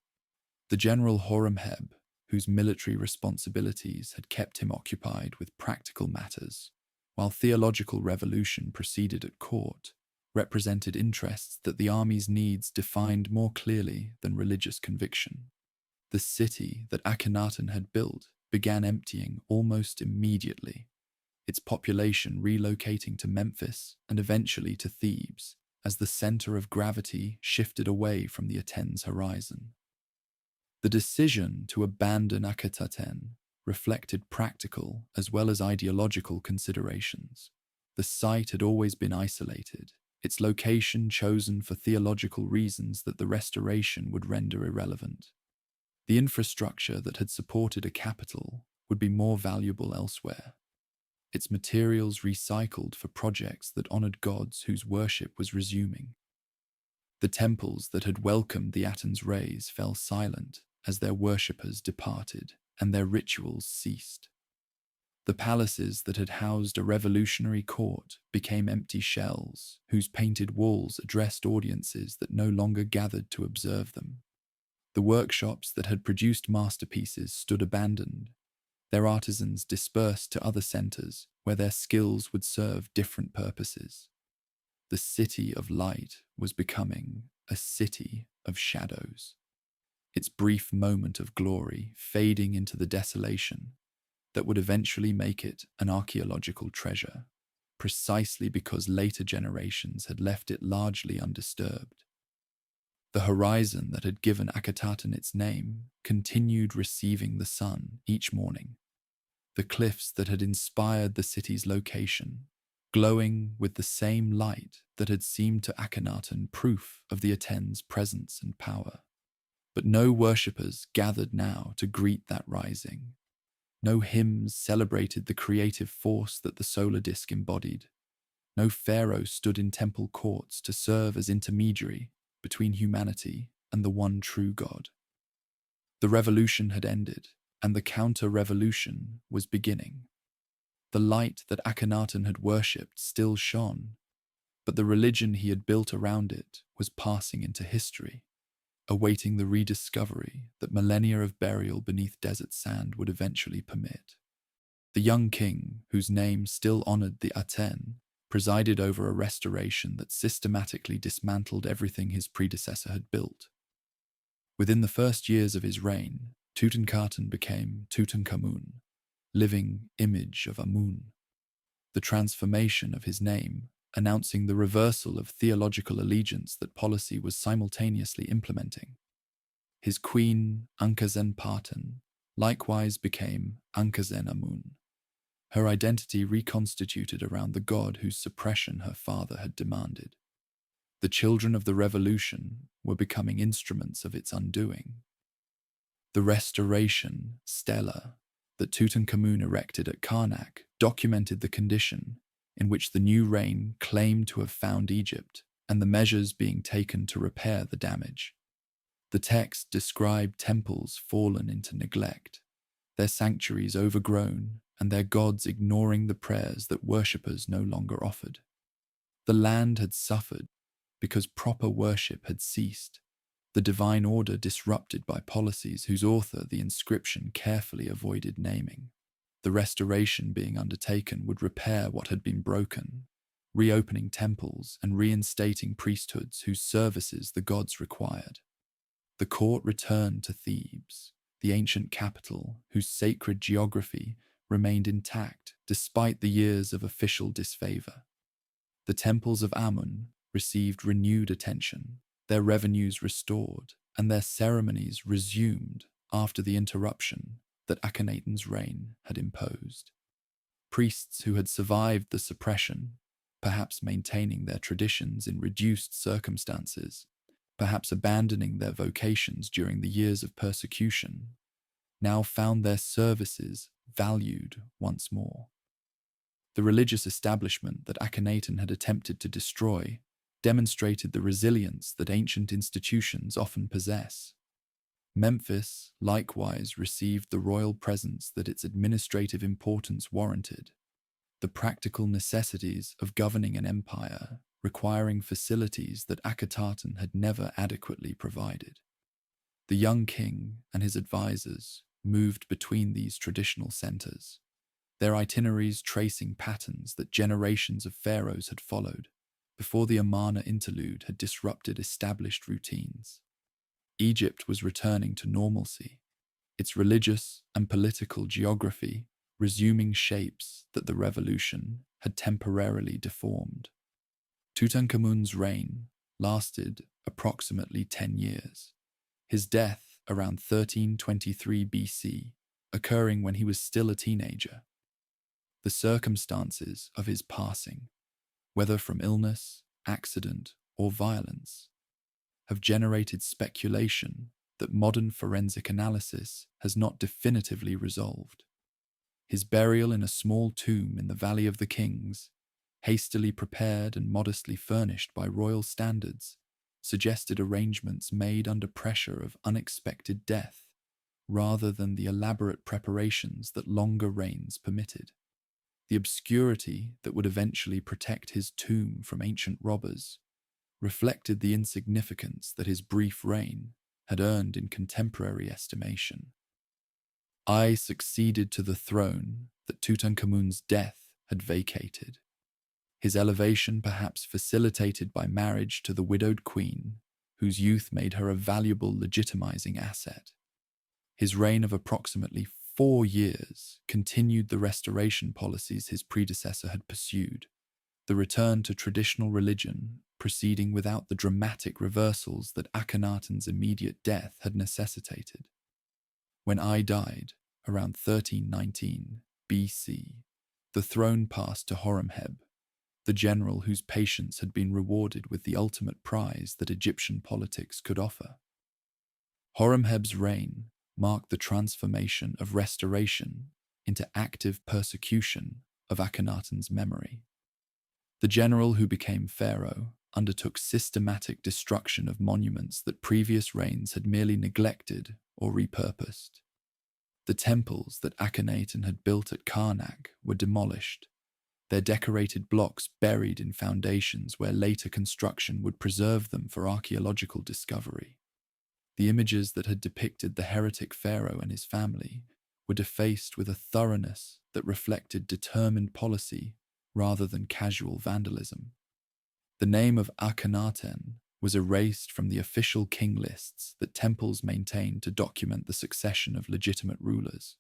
S1: The general Horemheb, whose military responsibilities had kept him occupied with practical matters, while theological revolution proceeded at court, represented interests that the army's needs defined more clearly than religious conviction. The city that Akhenaten had built began emptying almost immediately, its population relocating to Memphis and eventually to Thebes as the center of gravity shifted away from the Athens horizon. The decision to abandon Akhenaten reflected practical as well as ideological considerations. The site had always been isolated, its location chosen for theological reasons that the restoration would render irrelevant. The infrastructure that had supported a capital would be more valuable elsewhere, its materials recycled for projects that honored gods whose worship was resuming. The temples that had welcomed the Aten's rays fell silent as their worshippers departed and their rituals ceased. The palaces that had housed a revolutionary court became empty shells whose painted walls addressed audiences that no longer gathered to observe them. The workshops that had produced masterpieces stood abandoned, their artisans dispersed to other centers where their skills would serve different purposes. The city of light was becoming a city of shadows, its brief moment of glory fading into the desolation that would eventually make it an archaeological treasure, precisely because later generations had left it largely undisturbed. The horizon that had given Akhenaten its name continued receiving the sun each morning. The cliffs that had inspired the city's location, glowing with the same light that had seemed to Akhenaten proof of the Aten's presence and power. But no worshippers gathered now to greet that rising. No hymns celebrated the creative force that the solar disk embodied. No pharaoh stood in temple courts to serve as intermediary between humanity and the one true God. The revolution had ended, and the counter-revolution was beginning. The light that Akhenaten had worshipped still shone, but the religion he had built around it was passing into history, awaiting the rediscovery that millennia of burial beneath desert sand would eventually permit. The young king, whose name still honored the Aten, presided over a restoration that systematically dismantled everything his predecessor had built. Within the first years of his reign, Tutankhaten became Tutankhamun, living image of Amun. The transformation of his name, announcing the reversal of theological allegiance that policy was simultaneously implementing. His queen, Ankhesenaten, likewise became Ankhesenamun, her identity reconstituted around the god whose suppression her father had demanded. The children of the revolution were becoming instruments of its undoing. The restoration stela that Tutankhamun erected at Karnak documented the condition in which the new reign claimed to have found Egypt and the measures being taken to repair the damage. The text described temples fallen into neglect, their sanctuaries overgrown, and their gods ignoring the prayers that worshippers no longer offered. The land had suffered because proper worship had ceased, the divine order disrupted by policies whose author the inscription carefully avoided naming. The restoration being undertaken would repair what had been broken, reopening temples and reinstating priesthoods whose services the gods required. The court returned to Thebes, the ancient capital whose sacred geography remained intact despite the years of official disfavor. The temples of Amun received renewed attention, their revenues restored, and their ceremonies resumed after the interruption that Akhenaten's reign had imposed. Priests who had survived the suppression, perhaps maintaining their traditions in reduced circumstances, perhaps abandoning their vocations during the years of persecution, now found their services valued once more. The religious establishment that Akhenaten had attempted to destroy demonstrated the resilience that ancient institutions often possess. Memphis likewise received the royal presence that its administrative importance warranted. The practical necessities of governing an empire requiring facilities that Akhenaten had never adequately provided. The young king and his advisors moved between these traditional centers, their itineraries tracing patterns that generations of pharaohs had followed before the Amarna interlude had disrupted established routines. Egypt was returning to normalcy, its religious and political geography resuming shapes that the revolution had temporarily deformed. Tutankhamun's reign lasted approximately 10 years, his death around 1323 BC, occurring when he was still a teenager. The circumstances of his passing, whether from illness, accident, or violence, have generated speculation that modern forensic analysis has not definitively resolved. His burial in a small tomb in the Valley of the Kings, hastily prepared and modestly furnished by royal standards, suggested arrangements made under pressure of unexpected death, rather than the elaborate preparations that longer reigns permitted. The obscurity that would eventually protect his tomb from ancient robbers reflected the insignificance that his brief reign had earned in contemporary estimation. I succeeded to the throne that Tutankhamun's death had vacated, his elevation perhaps facilitated by marriage to the widowed queen, whose youth made her a valuable legitimizing asset. His reign of approximately 4 years continued the restoration policies his predecessor had pursued, the return to traditional religion proceeding without the dramatic reversals that Akhenaten's immediate death had necessitated. When I died, around 1319 BC, the throne passed to Horemheb, the general whose patience had been rewarded with the ultimate prize that Egyptian politics could offer. Horemheb's reign marked the transformation of restoration into active persecution of Akhenaten's memory. The general who became pharaoh undertook systematic destruction of monuments that previous reigns had merely neglected or repurposed. The temples that Akhenaten had built at Karnak were demolished, their decorated blocks buried in foundations where later construction would preserve them for archaeological discovery. The images that had depicted the heretic pharaoh and his family were defaced with a thoroughness that reflected determined policy rather than casual vandalism. The name of Akhenaten was erased from the official king lists that temples maintained to document the succession of legitimate rulers.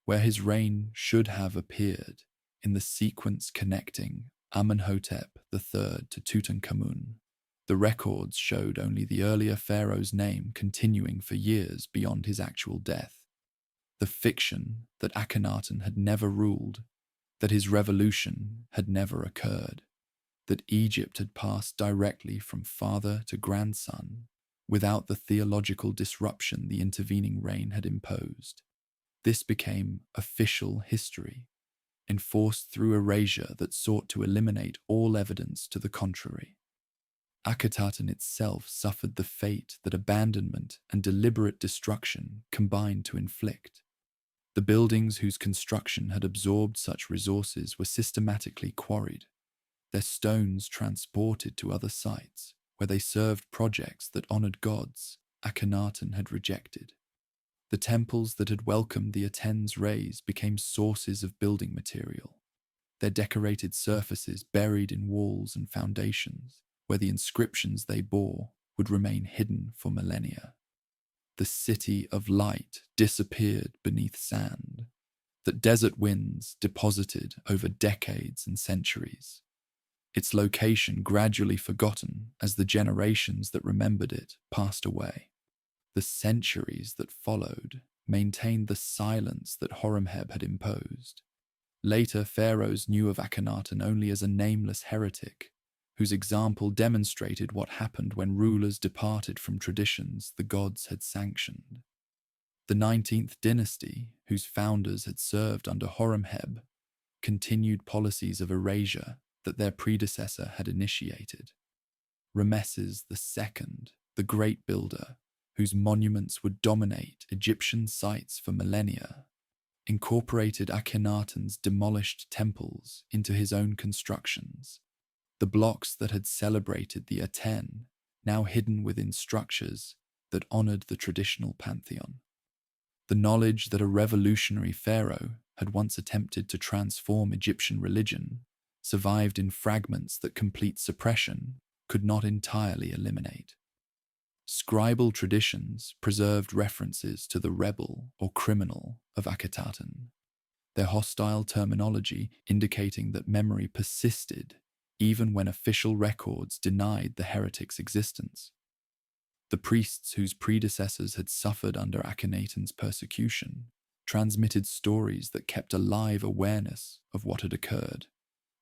S1: Where his reign should have appeared in the sequence connecting Amenhotep III to Tutankhamun, the records showed only the earlier pharaoh's name continuing for years beyond his actual death. The fiction that Akhenaten had never ruled, that his revolution had never occurred, that Egypt had passed directly from father to grandson without the theological disruption the intervening reign had imposed. This became official history, enforced through erasure that sought to eliminate all evidence to the contrary. Akhenaten itself suffered the fate that abandonment and deliberate destruction combined to inflict. The buildings whose construction had absorbed such resources were systematically quarried, their stones transported to other sites where they served projects that honored gods Akhenaten had rejected. The temples that had welcomed the Aten's rays became sources of building material, their decorated surfaces buried in walls and foundations, where the inscriptions they bore would remain hidden for millennia. The city of light disappeared beneath sand that desert winds deposited over decades and centuries, its location gradually forgotten as the generations that remembered it passed away. The centuries that followed maintained the silence that Horemheb had imposed. Later, pharaohs knew of Akhenaten only as a nameless heretic, whose example demonstrated what happened when rulers departed from traditions the gods had sanctioned. The 19th dynasty, whose founders had served under Horemheb, continued policies of erasure that their predecessor had initiated. Rameses II, the great builder, whose monuments would dominate Egyptian sites for millennia, incorporated Akhenaten's demolished temples into his own constructions. The blocks that had celebrated the Aten, now hidden within structures that honored the traditional pantheon. The knowledge that a revolutionary pharaoh had once attempted to transform Egyptian religion survived in fragments that complete suppression could not entirely eliminate. Scribal traditions preserved references to the rebel or criminal of Akhenaten, their hostile terminology indicating that memory persisted even when official records denied the heretic's existence. The priests whose predecessors had suffered under Akhenaten's persecution transmitted stories that kept alive awareness of what had occurred,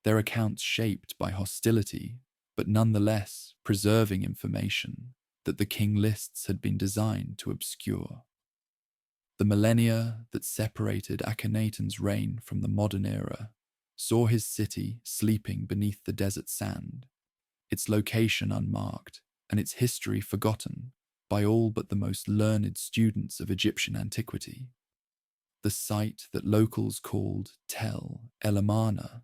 S1: their accounts shaped by hostility, but nonetheless preserving information that the king lists had been designed to obscure. The millennia that separated Akhenaten's reign from the modern era saw his city sleeping beneath the desert sand, its location unmarked and its history forgotten by all but the most learned students of Egyptian antiquity. The site that locals called Tel El Amarna,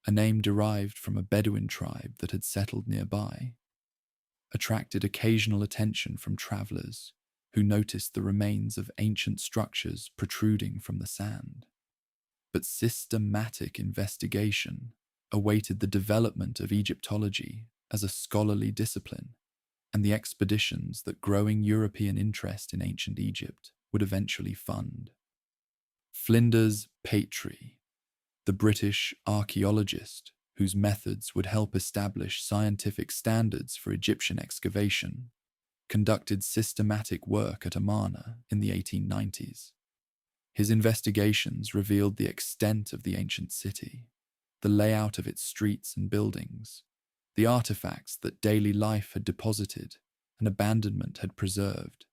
S1: a name derived from a Bedouin tribe that had settled nearby, attracted occasional attention from travelers who noticed the remains of ancient structures protruding from the sand. But systematic investigation awaited the development of Egyptology as a scholarly discipline and the expeditions that growing European interest in ancient Egypt would eventually fund. Flinders Petrie, the British archaeologist whose methods would help establish scientific standards for Egyptian excavation, conducted systematic work at Amarna in the 1890s. His investigations revealed the extent of the ancient city, the layout of its streets and buildings, the artifacts that daily life had deposited and abandonment had preserved,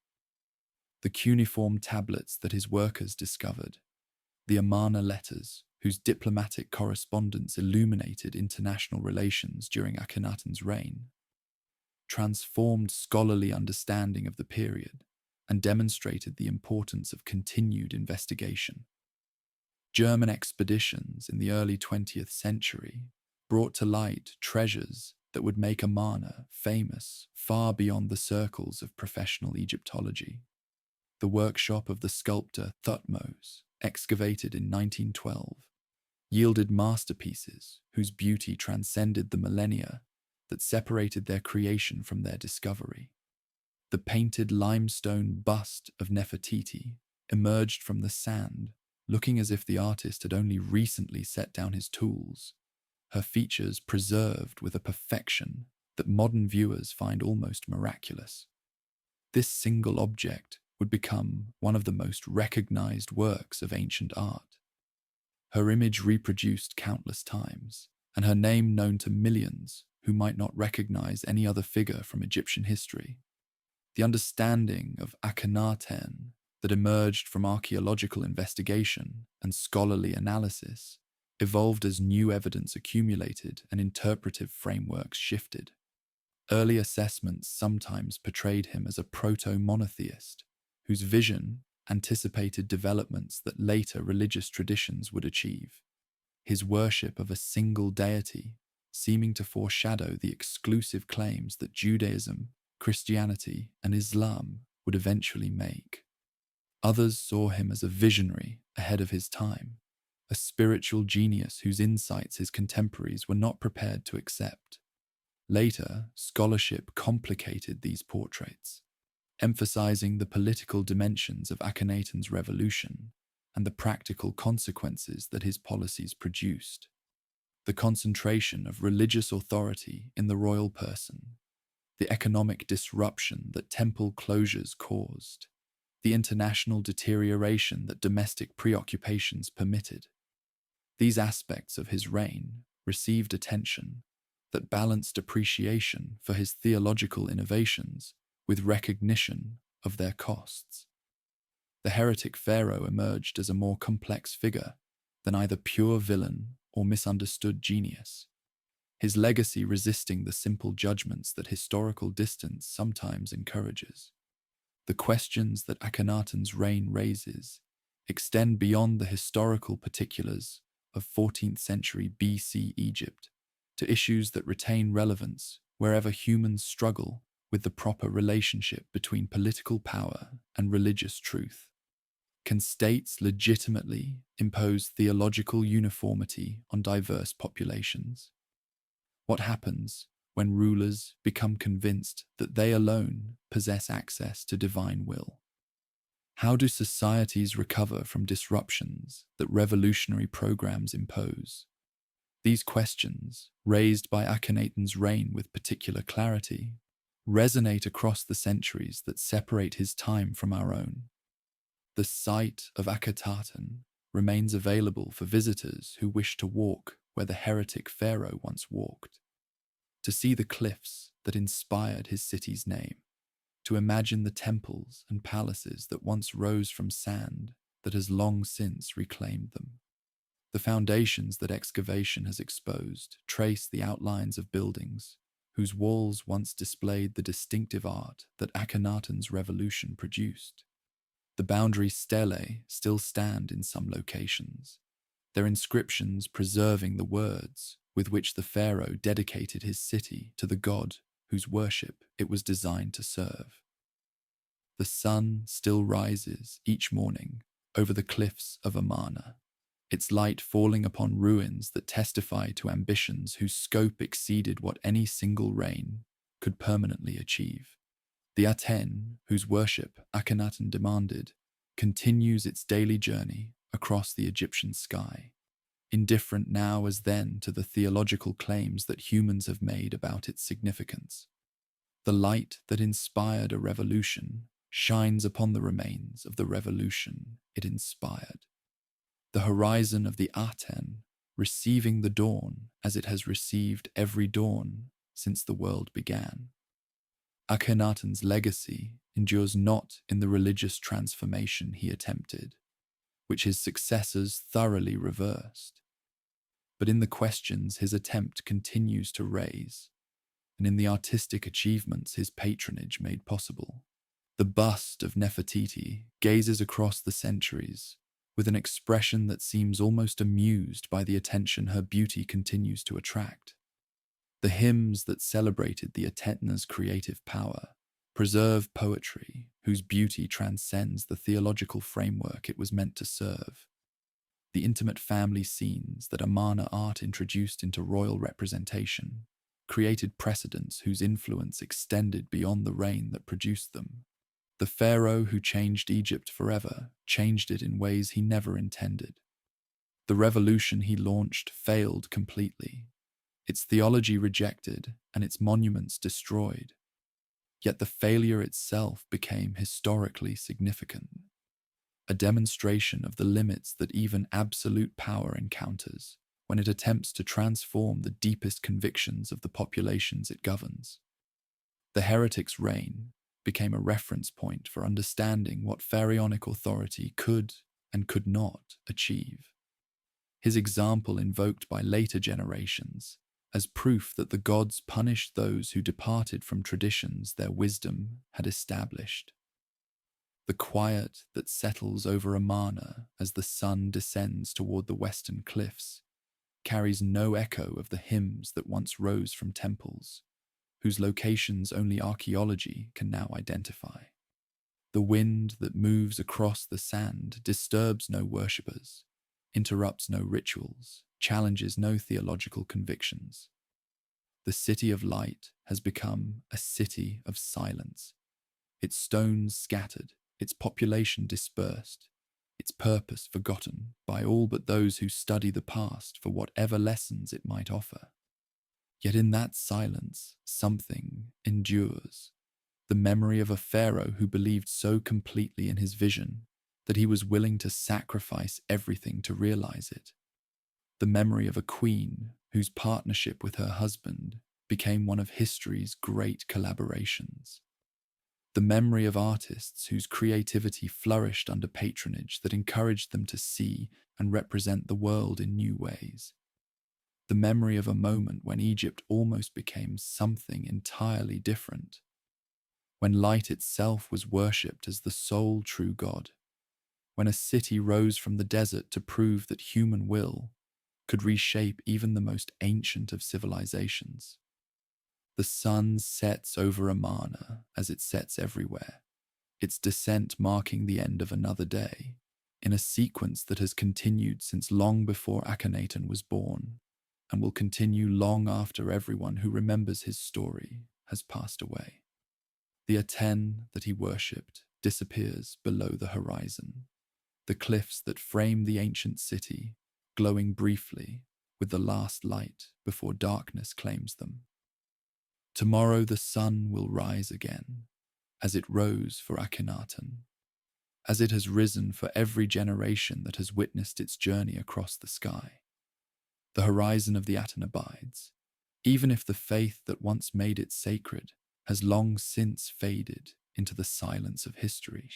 S1: the cuneiform tablets that his workers discovered, the Amarna letters whose diplomatic correspondence illuminated international relations during Akhenaten's reign, transformed scholarly understanding of the period and demonstrated the importance of continued investigation. German expeditions in the early 20th century brought to light treasures that would make Amarna famous far beyond the circles of professional Egyptology. The workshop of the sculptor Thutmose, excavated in 1912, yielded masterpieces whose beauty transcended the millennia that separated their creation from their discovery. The painted limestone bust of Nefertiti emerged from the sand, looking as if the artist had only recently set down his tools, her features preserved with a perfection that modern viewers find almost miraculous. This single object would become one of the most recognized works of ancient art. Her image reproduced countless times, and her name known to millions who might not recognize any other figure from Egyptian history. The understanding of Akhenaten that emerged from archaeological investigation and scholarly analysis evolved as new evidence accumulated and interpretive frameworks shifted. Early assessments sometimes portrayed him as a proto-monotheist whose vision anticipated developments that later religious traditions would achieve. His worship of a single deity seeming to foreshadow the exclusive claims that Judaism, Christianity, and Islam would eventually make. Others saw him as a visionary ahead of his time, a spiritual genius whose insights his contemporaries were not prepared to accept. Later, scholarship complicated these portraits, emphasizing the political dimensions of Akhenaten's revolution and the practical consequences that his policies produced. The concentration of religious authority in the royal person, the economic disruption that temple closures caused, the international deterioration that domestic preoccupations permitted. These aspects of his reign received attention that balanced appreciation for his theological innovations with recognition of their costs. The heretic Pharaoh emerged as a more complex figure than either pure villain or misunderstood genius, his legacy resisting the simple judgments that historical distance sometimes encourages. The questions that Akhenaten's reign raises extend beyond the historical particulars of 14th century BC Egypt to issues that retain relevance wherever humans struggle with the proper relationship between political power and religious truth. Can states legitimately impose theological uniformity on diverse populations? What happens when rulers become convinced that they alone possess access to divine will? How do societies recover from disruptions that revolutionary programs impose? These questions, raised by Akhenaten's reign with particular clarity, resonate across the centuries that separate his time from our own. The site of Akhenaten remains available for visitors who wish to walk where the heretic Pharaoh once walked, to see the cliffs that inspired his city's name, to imagine the temples and palaces that once rose from sand that has long since reclaimed them. The foundations that excavation has exposed trace the outlines of buildings whose walls once displayed the distinctive art that Akhenaten's revolution produced. The boundary stelae still stand in some locations, their inscriptions preserving the words with which the pharaoh dedicated his city to the god whose worship it was designed to serve. The sun still rises each morning over the cliffs of Amarna, its light falling upon ruins that testify to ambitions whose scope exceeded what any single reign could permanently achieve. The Aten, whose worship Akhenaten demanded, continues its daily journey across the Egyptian sky, indifferent now as then to the theological claims that humans have made about its significance. The light that inspired a revolution shines upon the remains of the revolution it inspired. The horizon of the Aten receiving the dawn as it has received every dawn since the world began. Akhenaten's legacy endures not in the religious transformation he attempted, which his successors thoroughly reversed, but in the questions his attempt continues to raise, and in the artistic achievements his patronage made possible. The bust of Nefertiti gazes across the centuries with an expression that seems almost amused by the attention her beauty continues to attract. The hymns that celebrated the Atena's creative power preserve poetry whose beauty transcends the theological framework it was meant to serve. The intimate family scenes that Amarna art introduced into royal representation created precedents whose influence extended beyond the reign that produced them. The pharaoh who changed Egypt forever changed it in ways he never intended. The revolution he launched failed completely, its theology rejected and its monuments destroyed. Yet the failure itself became historically significant, a demonstration of the limits that even absolute power encounters when it attempts to transform the deepest convictions of the populations it governs. The heretic's reign became a reference point for understanding what pharaonic authority could and could not achieve. His example invoked by later generations as proof that the gods punished those who departed from traditions their wisdom had established. The quiet that settles over Amarna as the sun descends toward the western cliffs carries no echo of the hymns that once rose from temples, whose locations only archaeology can now identify. The wind that moves across the sand disturbs no worshippers, interrupts no rituals, challenges no theological convictions. The city of light has become a city of silence, its stones scattered, its population dispersed, its purpose forgotten by all but those who study the past for whatever lessons it might offer. Yet in that silence, something endures. The memory of a Pharaoh who believed so completely in his vision that he was willing to sacrifice everything to realize it. The memory of a queen whose partnership with her husband became one of history's great collaborations. The memory of artists whose creativity flourished under patronage that encouraged them to see and represent the world in new ways. The memory of a moment when Egypt almost became something entirely different, when light itself was worshipped as the sole true God, when a city rose from the desert to prove that human will could reshape even the most ancient of civilizations. The sun sets over Amarna as it sets everywhere, its descent marking the end of another day, in a sequence that has continued since long before Akhenaten was born, and will continue long after everyone who remembers his story has passed away. The Aten that he worshipped disappears below the horizon, the cliffs that frame the ancient city glowing briefly with the last light before darkness claims them. Tomorrow the sun will rise again, as it rose for Akhenaten, as it has risen for every generation that has witnessed its journey across the sky. The horizon of the Aten abides, even if the faith that once made it sacred has long since faded into the silence of history.